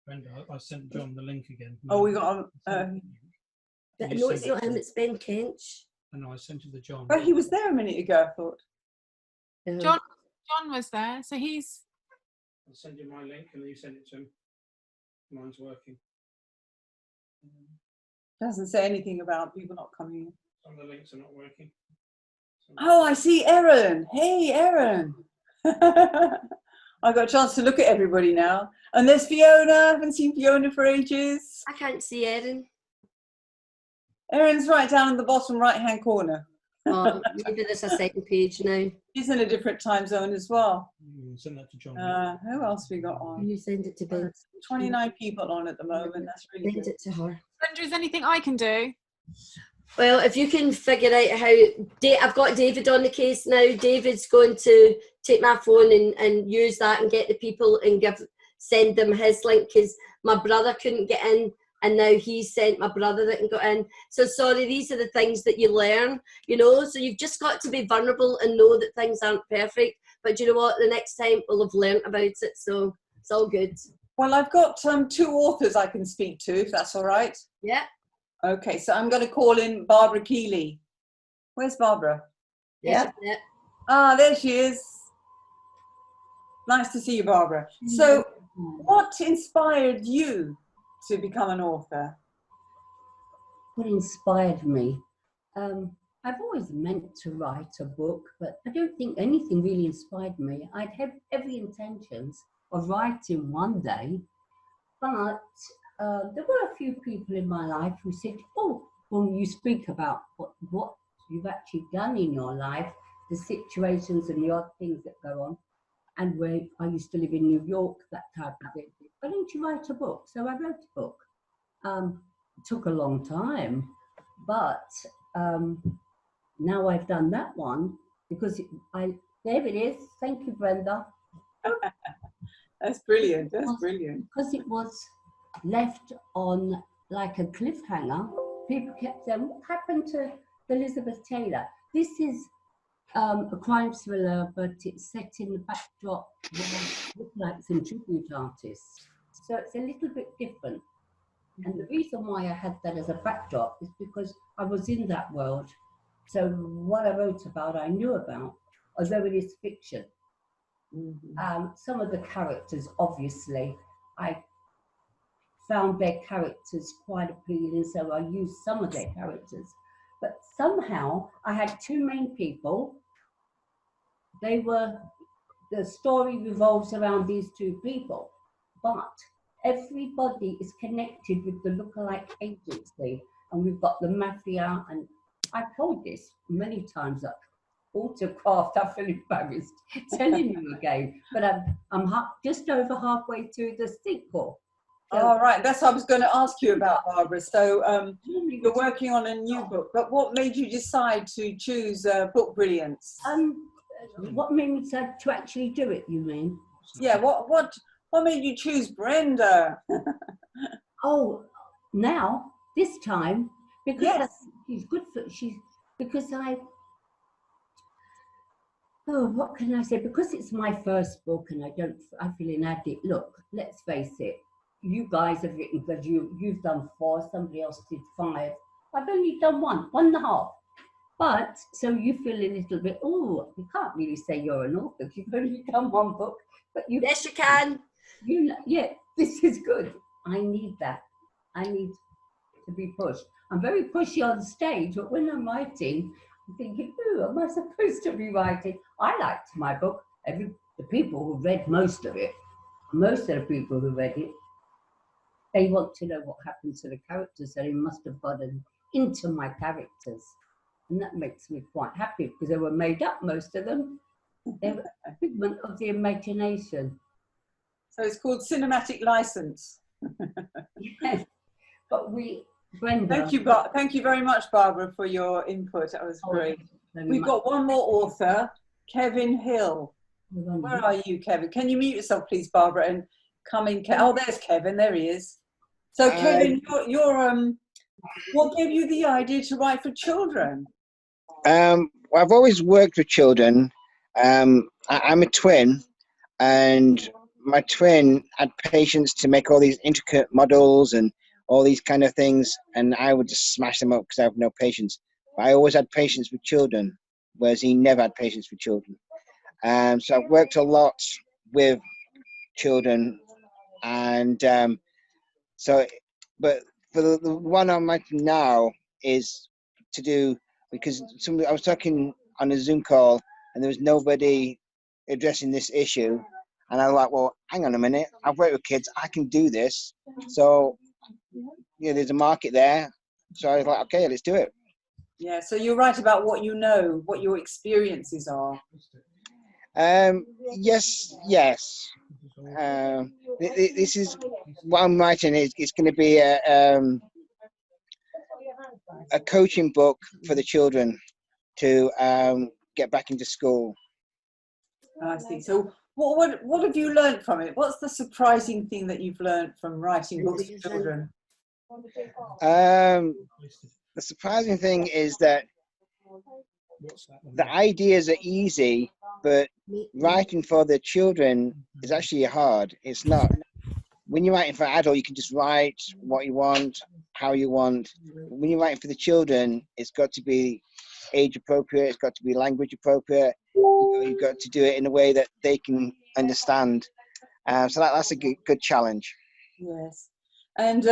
Brenda, I sent John the link again. Oh, we got No, it's not him. It's Ben Kench. I know, I sent it to John. Well, he was there a minute ago, I thought. John was there, so he's. I'll send you my link and then you send it to him. Mine's working. Doesn't say anything about people not coming in. Some of the links are not working. Oh, I see Erin. Hey, Erin. I got a chance to look at everybody now. And there's Fiona. I haven't seen Fiona for ages. I can't see Erin. Erin's right down in the bottom right-hand corner. Oh, maybe there's a second page now. She's in a different time zone as well. Send that to John. Who else we got on? You send it to Ben. 29 people on at the moment. That's really Send good. it to her. Brenda, is anything I can do? Well, if you can figure out how, I've got David on the case now. David's going to take my phone and use that and get the people and send them his link, because my brother couldn't get in, and now he's sent my brother that can go in. So sorry, these are the things that you learn, you know. So you've just got to be vulnerable and know that things aren't perfect. But you know what? The next time we'll have learned about it, so it's all good. Well, I've got 2 authors I can speak to, if that's all right. Yeah. Okay, so I'm going to call in Barbara Keeley. Where's Barbara? Yeah. Ah, there she is. Nice to see you, Barbara. So, what inspired you to become an author? What inspired me? I've always meant to write a book, but I don't think anything really inspired me. I'd have every intentions of writing one day, but there were a few people in my life who said, oh, when you speak about what you've actually done in your life, the situations and the odd things that go on, and where I used to live in New York, that type of thing. Why don't you write a book? So I wrote a book. It took a long time, but now I've done that one because there it is. Thank you, Brenda. That's brilliant. That's brilliant. Because it was left on like a cliffhanger. People kept saying, what happened to Elizabeth Taylor? This is a crime thriller, but it's set in the backdrop with lookalikes and tribute artists. So it's a little bit different. And the reason why I had that as a backdrop is because I was in that world. So what I wrote about, I knew about, although it is fiction. Some of the characters, obviously, I found their characters quite appealing, so I used some of their characters. But somehow I had 2 main people. The story revolves around these 2 people, but everybody is connected with the lookalike agency, and we've got the mafia, and I've told this many times that autocraft, I feel embarrassed telling you again, but I'm just over halfway through the sequel. So, all right, that's what I was going to ask you about, Barbara. So you're working on a new book, but what made you decide to choose Book Brilliance? What made me decide to actually do it, you mean? Yeah, what made you choose Brenda? Oh, now, this time, because yes. She's good for, because what can I say? Because it's my first book and I feel inadequate. Look, let's face it, you guys have written, because you've done 4, somebody else did 5. I've I've only done one and a half. But, so you feel a little bit, oh, you can't really say you're an author if you've only done one book. But you, yes, you can. Yeah, this is good. I need that. I need to be pushed. I'm very pushy on stage, but when I'm writing, I'm thinking, who am I supposed to be writing? I liked my book. The people who read most of it, most of the people who read it, they want to know what happened to the characters, so they must have gotten into my characters. And that makes me quite happy because they were made up, most of them. They were a figment of the imagination. So it's called cinematic license. Yes, but Brenda. Thank you very much, Barbara, for your input. That was great. We've got one more author, Kevin Hill. Where are you, Kevin? Can you mute yourself, please, Barbara, and come in? Oh, there's Kevin. There he is. So, Kevin, what gave you the idea to write for children? I've always worked with children. I'm a twin, and my twin had patience to make all these intricate models and all these kind of things, and I would just smash them up because I have no patience. But I always had patience with children, whereas he never had patience with children. So I've worked a lot with children, and but for the one I'm writing now is to do, because I was talking on a Zoom call and there was nobody addressing this issue, and I was like, well, hang on a minute, I've worked with kids, I can do this. So there's a market there. So I was like, okay, let's do it. Yeah, so you write about what you know, what your experiences are. Yes. This is what I'm writing. It's going to be a coaching book for the children to get back into school. I see. So what have you learned from it? What's the surprising thing that you've learned from writing books for children? The surprising thing is that the ideas are easy, but writing for the children is actually hard. It's not. When you're writing for adult, you can just write what you want, how you want. When you're writing for the children, it's got to be age appropriate. It's got to be language appropriate. You've got to do it in a way that they can understand. So that's a good challenge. Yes. And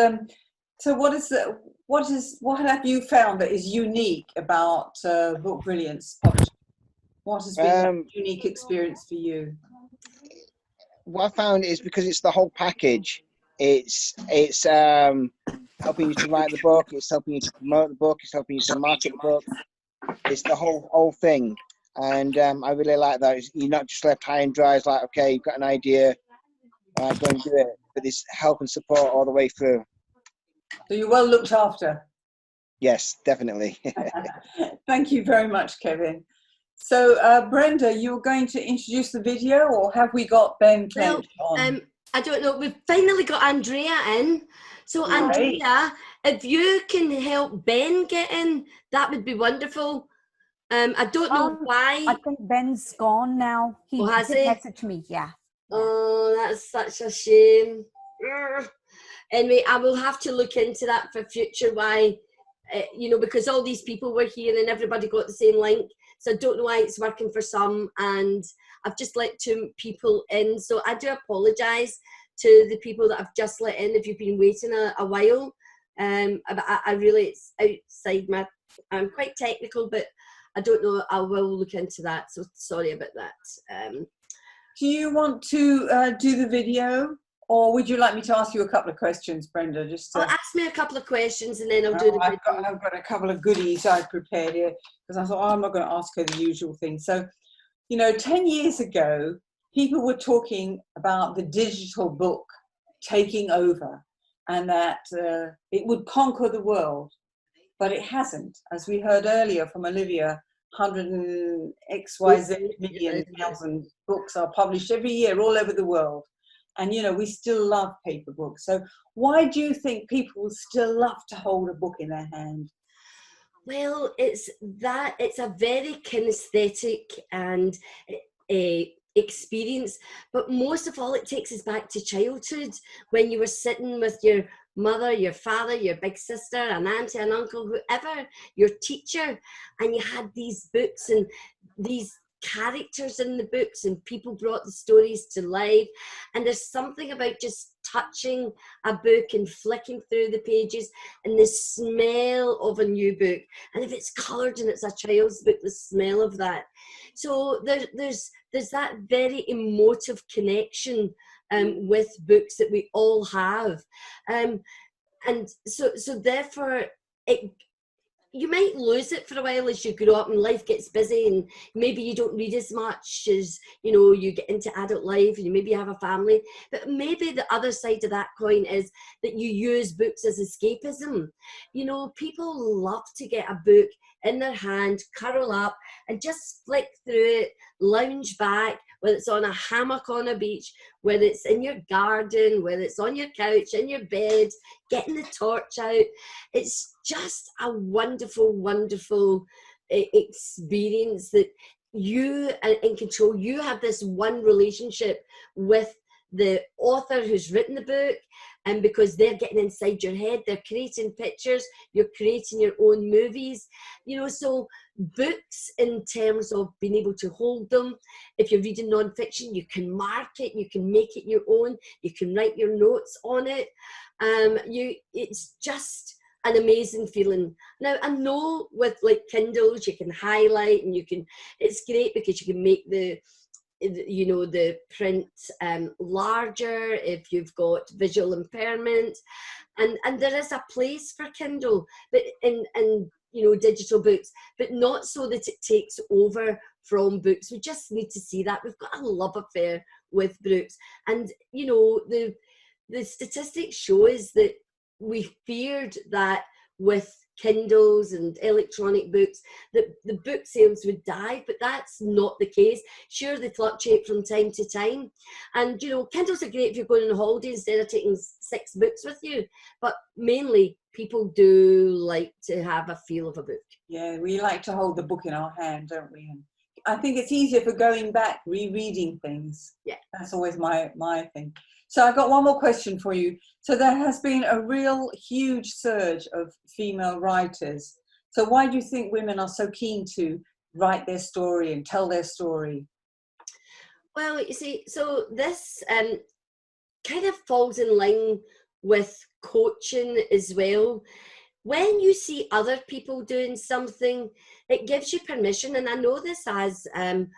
so what have you found that is unique about Book Brilliance Publishing? What has been a unique experience for you? What I found is because it's the whole package. It's helping you to write the book. It's helping you to promote the book. It's helping you to market the book. It's the whole thing. And I really like that. You're not just left high and dry. It's like, okay, you've got an idea, go and do it. But there's help and support all the way through. So you're well looked after. Yes, definitely. Thank you very much, Kevin. So, Brenda, you're going to introduce the video, or have we got Ben Clench on? I don't know. We've finally got Andrea in. So, right. Andrea, if you can help Ben get in, that would be wonderful. I don't know why. I think Ben's gone now. He did message me, yeah. Oh, that's such a shame. Anyway, I will have to look into that for future, why, because all these people were here and everybody got the same link. So I don't know why it's working for some, and I've just let 2 people in. So I do apologise to the people that I've just let in if you've been waiting a while. I really, it's outside I'm quite technical, but I don't know, I will look into that. So sorry about that. Do you want to do the video? Or would you like me to ask you a couple of questions, Brenda? Ask me a couple of questions and then I'll do the video. I've got a couple of goodies I've prepared here because I thought, I'm not going to ask her the usual thing. So, 10 years ago, people were talking about the digital book taking over and that it would conquer the world, but it hasn't. As we heard earlier from Olivia, 100 and XYZ million thousand books are published every year all over the world. And, we still love paper books. So why do you think people still love to hold a book in their hand? Well, it's a very kinesthetic and experience. But most of all, it takes us back to childhood when you were sitting with your mother, your father, your big sister, an auntie, an uncle, whoever, your teacher, and you had these books and these characters in the books, and people brought the stories to life. And there's something about just touching a book and flicking through the pages and the smell of a new book, and if it's coloured and it's a child's book, the smell of that. So there's that very emotive connection with books that we all have, and so therefore you might lose it for a while as you grow up and life gets busy, and maybe you don't read as much as, you know, you get into adult life and you maybe have a family. But maybe the other side of that coin is that you use books as escapism. You know, people love to get a book in their hand, curl up and just flick through it, lounge back, whether it's on a hammock on a beach, whether it's in your garden, whether it's on your couch, in your bed, getting the torch out. It's just a wonderful, wonderful experience that you are in control. You have this one relationship with the author who's written the book, and because they're getting inside your head, they're creating pictures, you're creating your own movies, you know. So books, in terms of being able to hold them, if you're reading non-fiction, you can mark it, you can make it your own, you can write your notes on it. It's just an amazing feeling. Now, I know with like Kindles, you can highlight and you can, it's great because you can make the, you know, the print larger if you've got visual impairment, and there is a place for Kindle, but in you know, digital books, but not so that it takes over from books. We just need to see that. We've got a love affair with books, and you know, the statistics show us that we feared that with Kindles and electronic books that the book sales would die, but that's not the case. Sure, they fluctuate from time to time, and you know, Kindles are great if you're going on holiday instead of taking 6 books with you, but mainly people do like to have a feel of a book. Yeah, we like to hold the book in our hand, don't we? And I think it's easier for going back, rereading things. Yeah, that's always my thing. So I've got one more question for you. So there has been a real huge surge of female writers. So why do you think women are so keen to write their story and tell their story? Well, you see, so this kind of falls in line with coaching as well. When you see other people doing something, it gives you permission. And I know this as an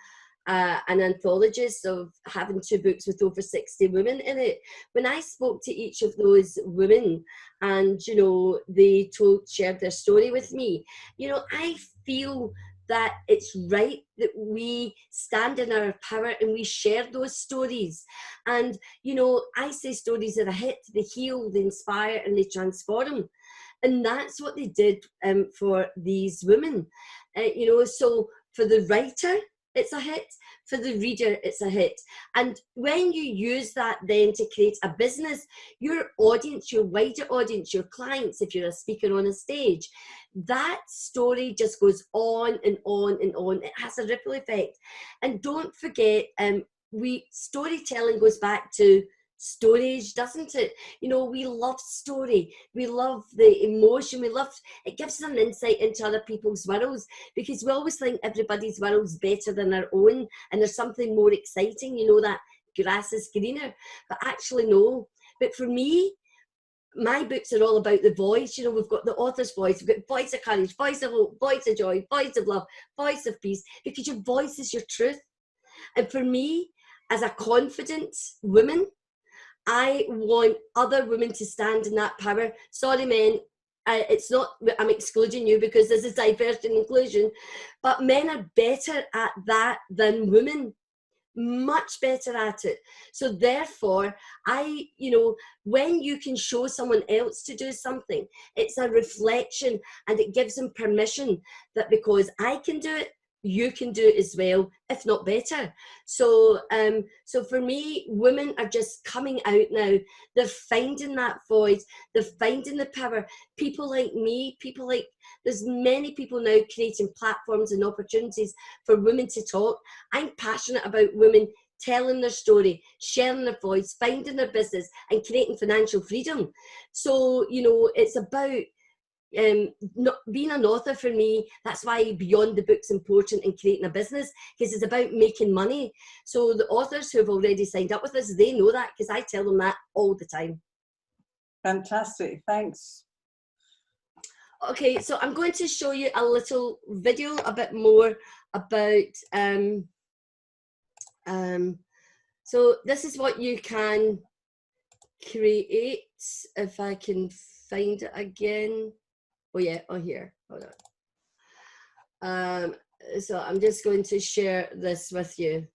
anthologist of having 2 books with over 60 women in it. When I spoke to each of those women and, you know, they shared their story with me, you know, I feel that it's right that we stand in our power and we share those stories. And, you know, I say stories are a hit, they heal, they inspire, and they transform. And that's what they did for these women. You know, so for the writer, it's a hit. For the reader, it's a hit. And when you use that then to create a business, your audience, your wider audience, your clients, if you're a speaker on a stage, that story just goes on and on and on. It has a ripple effect. And don't forget, storytelling goes back to storage, doesn't it? You know, we love story, we love the emotion, it gives us an insight into other people's worlds, because we always think everybody's world's better than our own and there's something more exciting, you know, that grass is greener, but actually no. But for me, my books are all about the voice. You know, we've got the author's voice, we've got voice of courage, voice of hope, voice of joy, voice of love, voice of peace, because your voice is your truth. And for me, as a confident woman, I want other women to stand in that power. Sorry, men, it's not, I'm excluding you because this is diversity and inclusion, but men are better at that than women, much better at it. So therefore, you know, when you can show someone else to do something, it's a reflection and it gives them permission that because I can do it, you can do it as well, if not better. So so for me, women are just coming out now. They're finding that voice, they're finding the power. People like me, there's many people now creating platforms and opportunities for women to talk. I'm passionate about women telling their story, sharing their voice, finding their business, and creating financial freedom. So, you know, it's about not being an author for me. That's why Beyond the Book's important in creating a business, because it's about making money. So the authors who have already signed up with us, they know that, because I tell them that all the time. Fantastic, thanks. Okay, so I'm going to show you a little video, a bit more about so this is what you can create. If I can find it again. Oh yeah, oh here, hold on. So I'm just going to share this with you.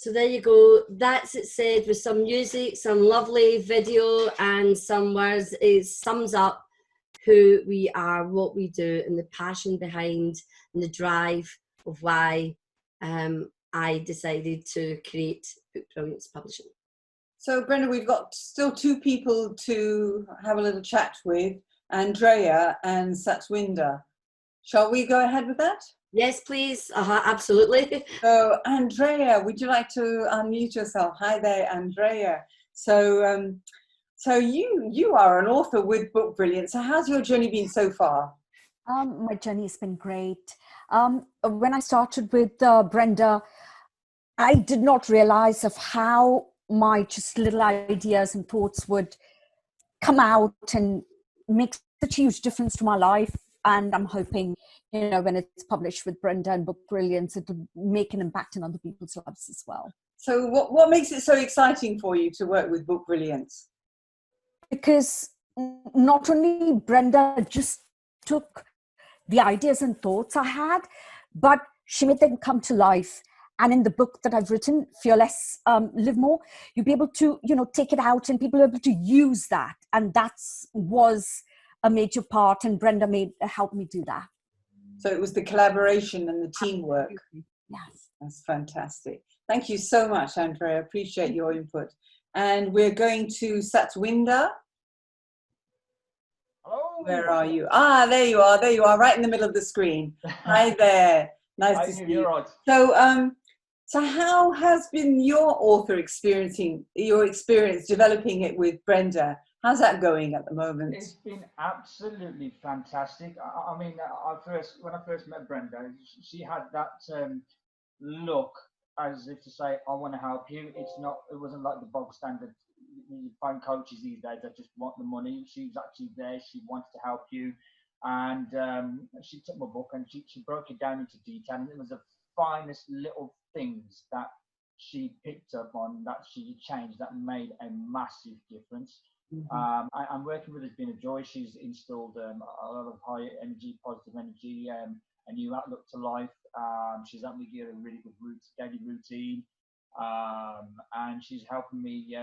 So there you go. That's it said with some music, some lovely video, and some words. It sums up who we are, what we do, and the passion behind and the drive of why I decided to create Book Brilliance Publishing. So Brenda, we've got still two people to have a little chat with, Andrea and Satwinder. Shall we go ahead with that? Yes, please. Absolutely. So Andrea, would you like to unmute yourself? Hi there, Andrea. So so you are an author with Book Brilliance. So how's your journey been so far? My journey has been great. When I started with Brenda, I did not realize of how my just little ideas and thoughts would come out and make such a huge difference to my life. And I'm hoping, you know, when it's published with Brenda and Book Brilliance, it will make an impact in other people's lives as well. So what makes it so exciting for you to work with Book Brilliance? Because not only Brenda just took the ideas and thoughts I had, but she made them come to life. And in the book that I've written, Fearless, Live More, you'll be able to, you know, take it out and people are able to use that. And that was a major part, and Brenda helped me do that. So it was the collaboration and the teamwork. Yes. That's fantastic. Thank you so much, Andrea. Appreciate your input. And we're going to Satwinder. Hello. Where are you? Ah, there you are. There you are, right in the middle of the screen. Hi there. Nice to see you. Right. So, so how has been your author experience developing it with Brenda? How's that going at the moment? It's been absolutely fantastic. I mean, when I first met Brenda, she had that look as if to say, "I want to help you." It wasn't like the bog standard. You find coaches these days that just want the money. She was actually there. She wanted to help you, and she took my book and she broke it down into detail. And it was the finest little things that she picked up on, that she changed, that made a massive difference. I'm working with her has been a joy. She's instilled a lot of high energy, positive energy, a new outlook to life. She's helped me get a really good daily routine, and she's helping me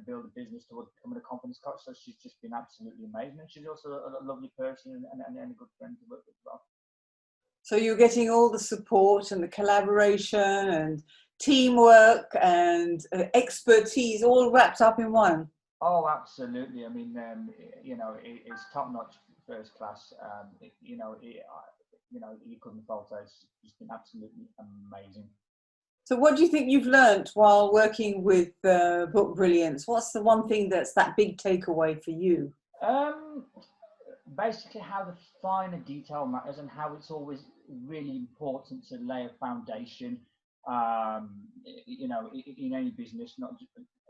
build a business towards becoming a confidence coach. So she's just been absolutely amazing, and she's also a lovely person and a good friend to work with as well. So you're getting all the support and the collaboration and teamwork and expertise all wrapped up in one. Oh, absolutely. I mean, you know, it's top-notch, first class. You know, you couldn't fault it. It's just been absolutely amazing. So what do you think you've learnt while working with Book Brilliance? What's the one thing that's that big takeaway for you? Basically how the finer detail matters and how it's always really important to lay a foundation, you know, in any business,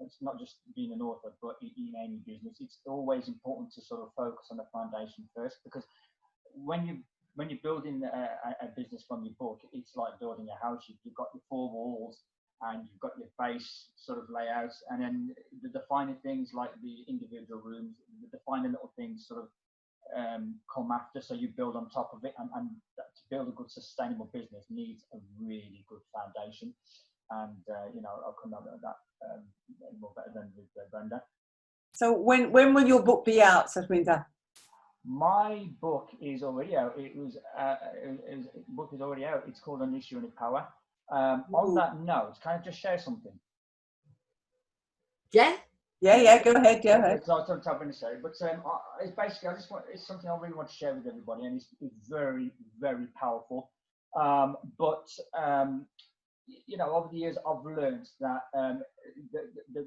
it's not just being an author, but in any business, it's always important to sort of focus on the foundation first, because when you're building a business from your book, it's like building a house. You've got your four walls and you've got your base sort of layouts, and then the defining things like the individual rooms, the defining little things sort of come after, so you build on top of it, and to build a good sustainable business needs a really good foundation, and you know, I'll come out of that more better than with Brenda. So when will your book be out, Satwinder? My book is already out. Book is already out. It's called Unleash Your Inner Power. On that note, can I just share something? Yeah. Yeah, go ahead, go ahead. It's not something I'm going to say, but it's basically, it's something I really want to share with everybody, and it's very, very powerful. You know, over the years, I've learned that the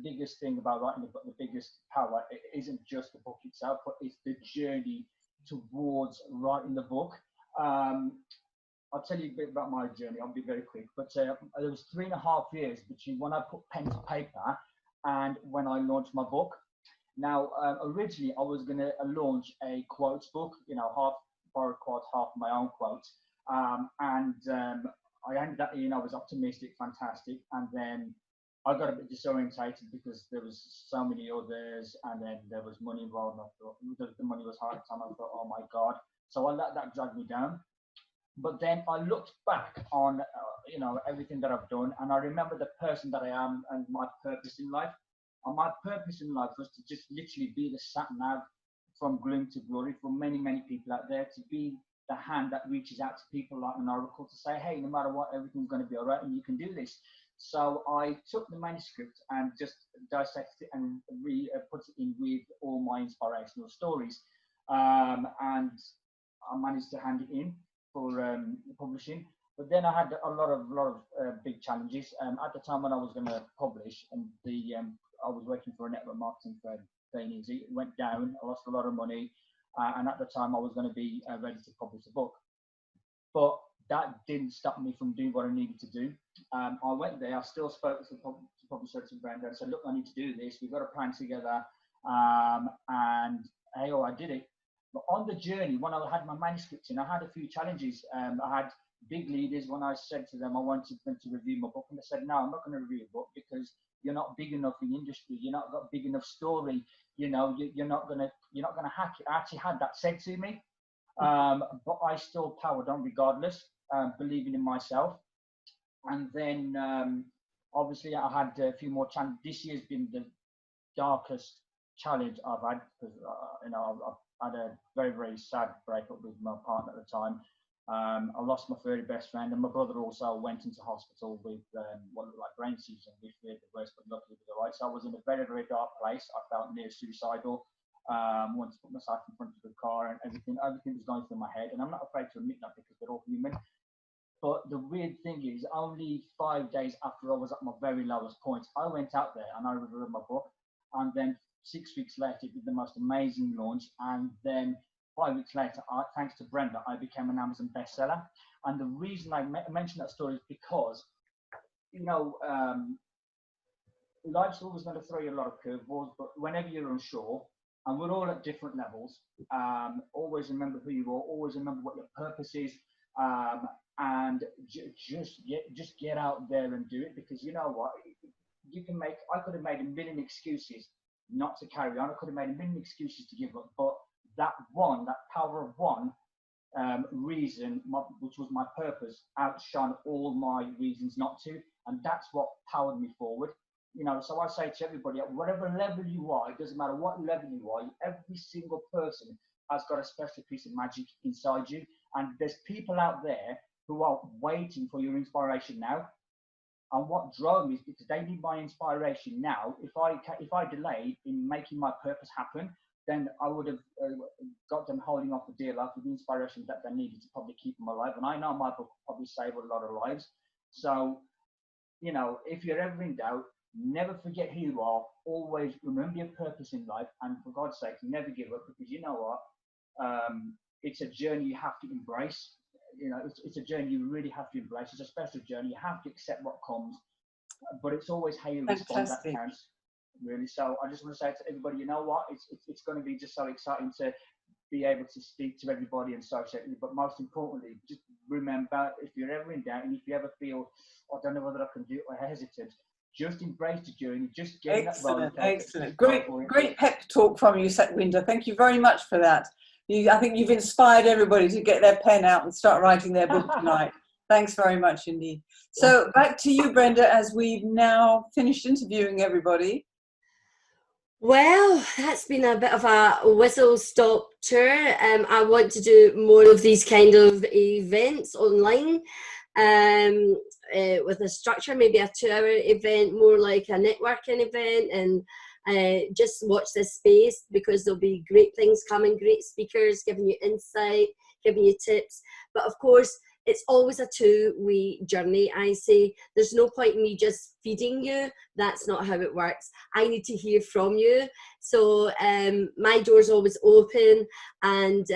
biggest thing about writing the book, the biggest power, it isn't just the book itself, but it's the journey towards writing the book. I'll tell you a bit about my journey. I'll be very quick, but there was 3.5 years between when I put pen to paper and when I launched my book. Now, originally I was going to launch a quotes book, you know, half borrowed quotes, half my own quotes, I ended up, you know, I was optimistic, fantastic, and then I got a bit disorientated because there was so many others, and then there was money involved, and I thought the money was hard at the time. I thought, oh my God. So I let that drag me down. But then I looked back on, you know, everything that I've done, and I remember the person that I am and my purpose in life. And my purpose in life was to just literally be the sat-nav from gloom to glory for many, many people out there, to be the hand that reaches out to people like an oracle to say, hey, no matter what, everything's going to be all right and you can do this. So I took the manuscript and just dissected it and put it in with all my inspirational stories. And I managed to hand it in for publishing. But then I had a lot of big challenges. At the time when I was going to publish, and I was working for a network marketing firm, it went down. I lost a lot of money. And at the time I was going to be ready to publish a book. But that didn't stop me from doing what I needed to do. I went there, I still spoke to the publisher, to Brenda, and said, look, I need to do this. We've got a plan together. And hey, I did it. But on the journey, when I had my manuscript in, I had a few challenges. I had big leaders when I said to them I wanted them to review my book, and they said, no, I'm not going to review a book because you're not big enough in the industry. You're not got big enough story. You know, you're not gonna hack it. I actually had that said to me, but I still powered on regardless, believing in myself. And then obviously I had a few more challenges. This year's been the darkest challenge I've had because you know, I've had a very, very sad breakup with my partner at the time. I lost my very best friend, and my brother also went into hospital with what looked like brain seizure, which feared the worst, but luckily it was all right. So I was in a very, very dark place. I felt near suicidal. Wanted to put myself in front of the car, and everything was going through my head. And I'm not afraid to admit that because we're all human. But the weird thing is, only 5 days after I was at my very lowest point, I went out there and I reviewed my book. And then 6 weeks later, it did the most amazing launch. And then 5 weeks later, thanks to Brenda, I became an Amazon bestseller. And the reason I mention that story is because, you know, life's always going to throw you a lot of curveballs, but whenever you're unsure, and we're all at different levels, always remember who you are, always remember what your purpose is, and just get out there and do it, because you know what? you can make, I could have made a million excuses not to carry on. I could have made a million excuses to give up, but that power of one reason, which was my purpose, outshone all my reasons not to, and that's what powered me forward. You know, so I say to everybody, at whatever level you are, it doesn't matter what level you are, every single person has got a special piece of magic inside you, and there's people out there who are waiting for your inspiration now. And what drove me is because they need my inspiration now. If I delayed in making my purpose happen, then I would have got them holding off the deal after the inspiration that they needed to probably keep them alive. And I know my book probably saved a lot of lives. So, you know, if you're ever in doubt, never forget who you are. Always remember your purpose in life. And for God's sake, never give up, because you know what? It's a journey you have to embrace. You know, it's a journey you really have to embrace. It's a special journey. You have to accept what comes. But it's always how you respond that counts. Really. So I just want to say to everybody, you know what, it's going to be just so exciting to be able to speak to everybody and associate with you. But most importantly, just remember, if you're ever in doubt and if you ever feel, I don't know whether I can do it, or hesitant, just embrace the journey. Just get that roller coaster. Excellent. Great pep talk from you, Satwinder. Thank you very much for that. I think you've inspired everybody to get their pen out and start writing their book tonight. Thanks very much indeed. So back to you, Brenda, as we've now finished interviewing everybody. Well, that's been a bit of a whistle-stop tour. I want to do more of these kind of events online with a structure, maybe a 2-hour event, more like a networking event, and just watch this space, because there'll be great things coming, great speakers giving you insight, giving you tips. But of course, it's always a two-way journey. I say there's no point in me just feeding you. That's not how it works. I need to hear from you. So my door's always open, and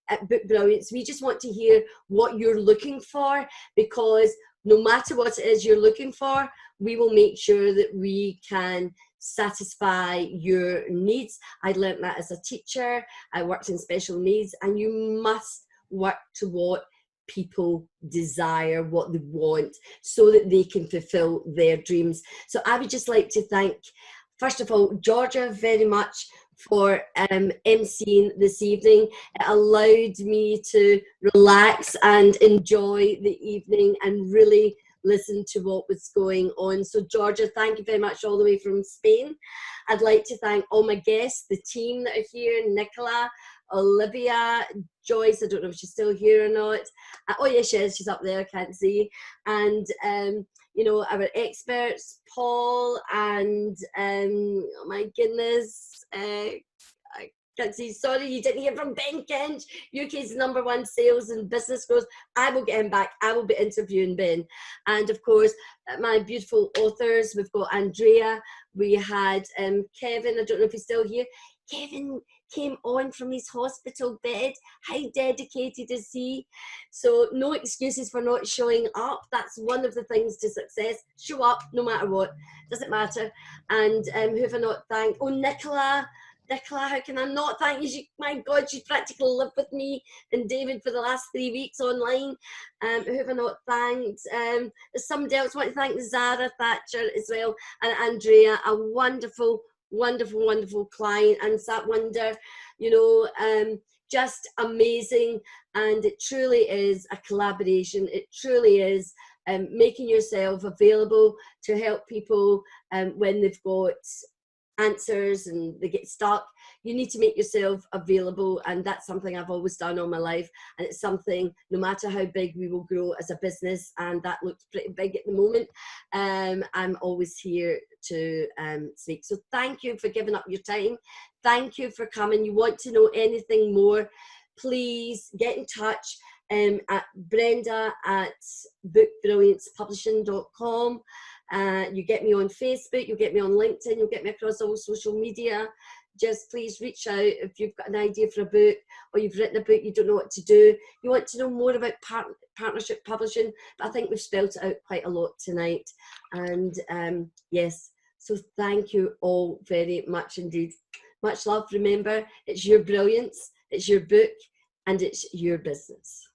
at Book Brilliance, we just want to hear what you're looking for, because no matter what it is you're looking for, we will make sure that we can satisfy your needs. I learned that as a teacher. I worked in special needs, and you must work to what people desire, what they want, so that they can fulfill their dreams. So I would just like to thank, first of all, Georgia very much for emceeing this evening. It allowed me to relax and enjoy the evening and really listen to what was going on. So Georgia, thank you very much, all the way from Spain. I'd like to thank all my guests, the team that are here, Nicola, Olivia, Joyce, I don't know if she's still here or not. Oh yeah, she is, she's up there, I can't see. And you know, our experts, Paul, and oh my goodness, I can't see, sorry you didn't hear from Ben Kench, UK's #1 sales and business growth. I will get him back. I will be interviewing Ben. And of course, my beautiful authors, we've got Andrea, we had Kevin, I don't know if he's still here. Kevin came on from his hospital bed. How dedicated is he? So no excuses for not showing up. That's one of the things to success. Show up no matter what. Doesn't matter. And who have I not thanked? Oh, Nicola. Nicola, how can I not thank you? My God, she practically lived with me and David for the last 3 weeks online. Who have I not thanked? There's somebody else I want to thank, Zara Thatcher as well, and Andrea, a wonderful, wonderful, wonderful client, and Satwinder, you know, just amazing. And it truly is a collaboration. It truly is making yourself available to help people when they've got answers and they get stuck. You need to make yourself available, and that's something I've always done all my life, and it's something, no matter how big we will grow as a business, and that looks pretty big at the moment, I'm always here to speak. So thank you for giving up your time. Thank you for coming. You want to know anything more, please get in touch at Brenda at bookbrilliancepublishing.com. You get me on Facebook, you'll get me on LinkedIn, you'll get me across all social media. Just please reach out if you've got an idea for a book, or you've written a book, you don't know what to do, you want to know more about partnership publishing. But I think we've spelled it out quite a lot tonight. And yes, so thank you all very much indeed. Much love. Remember, it's your brilliance, it's your book, and it's your business.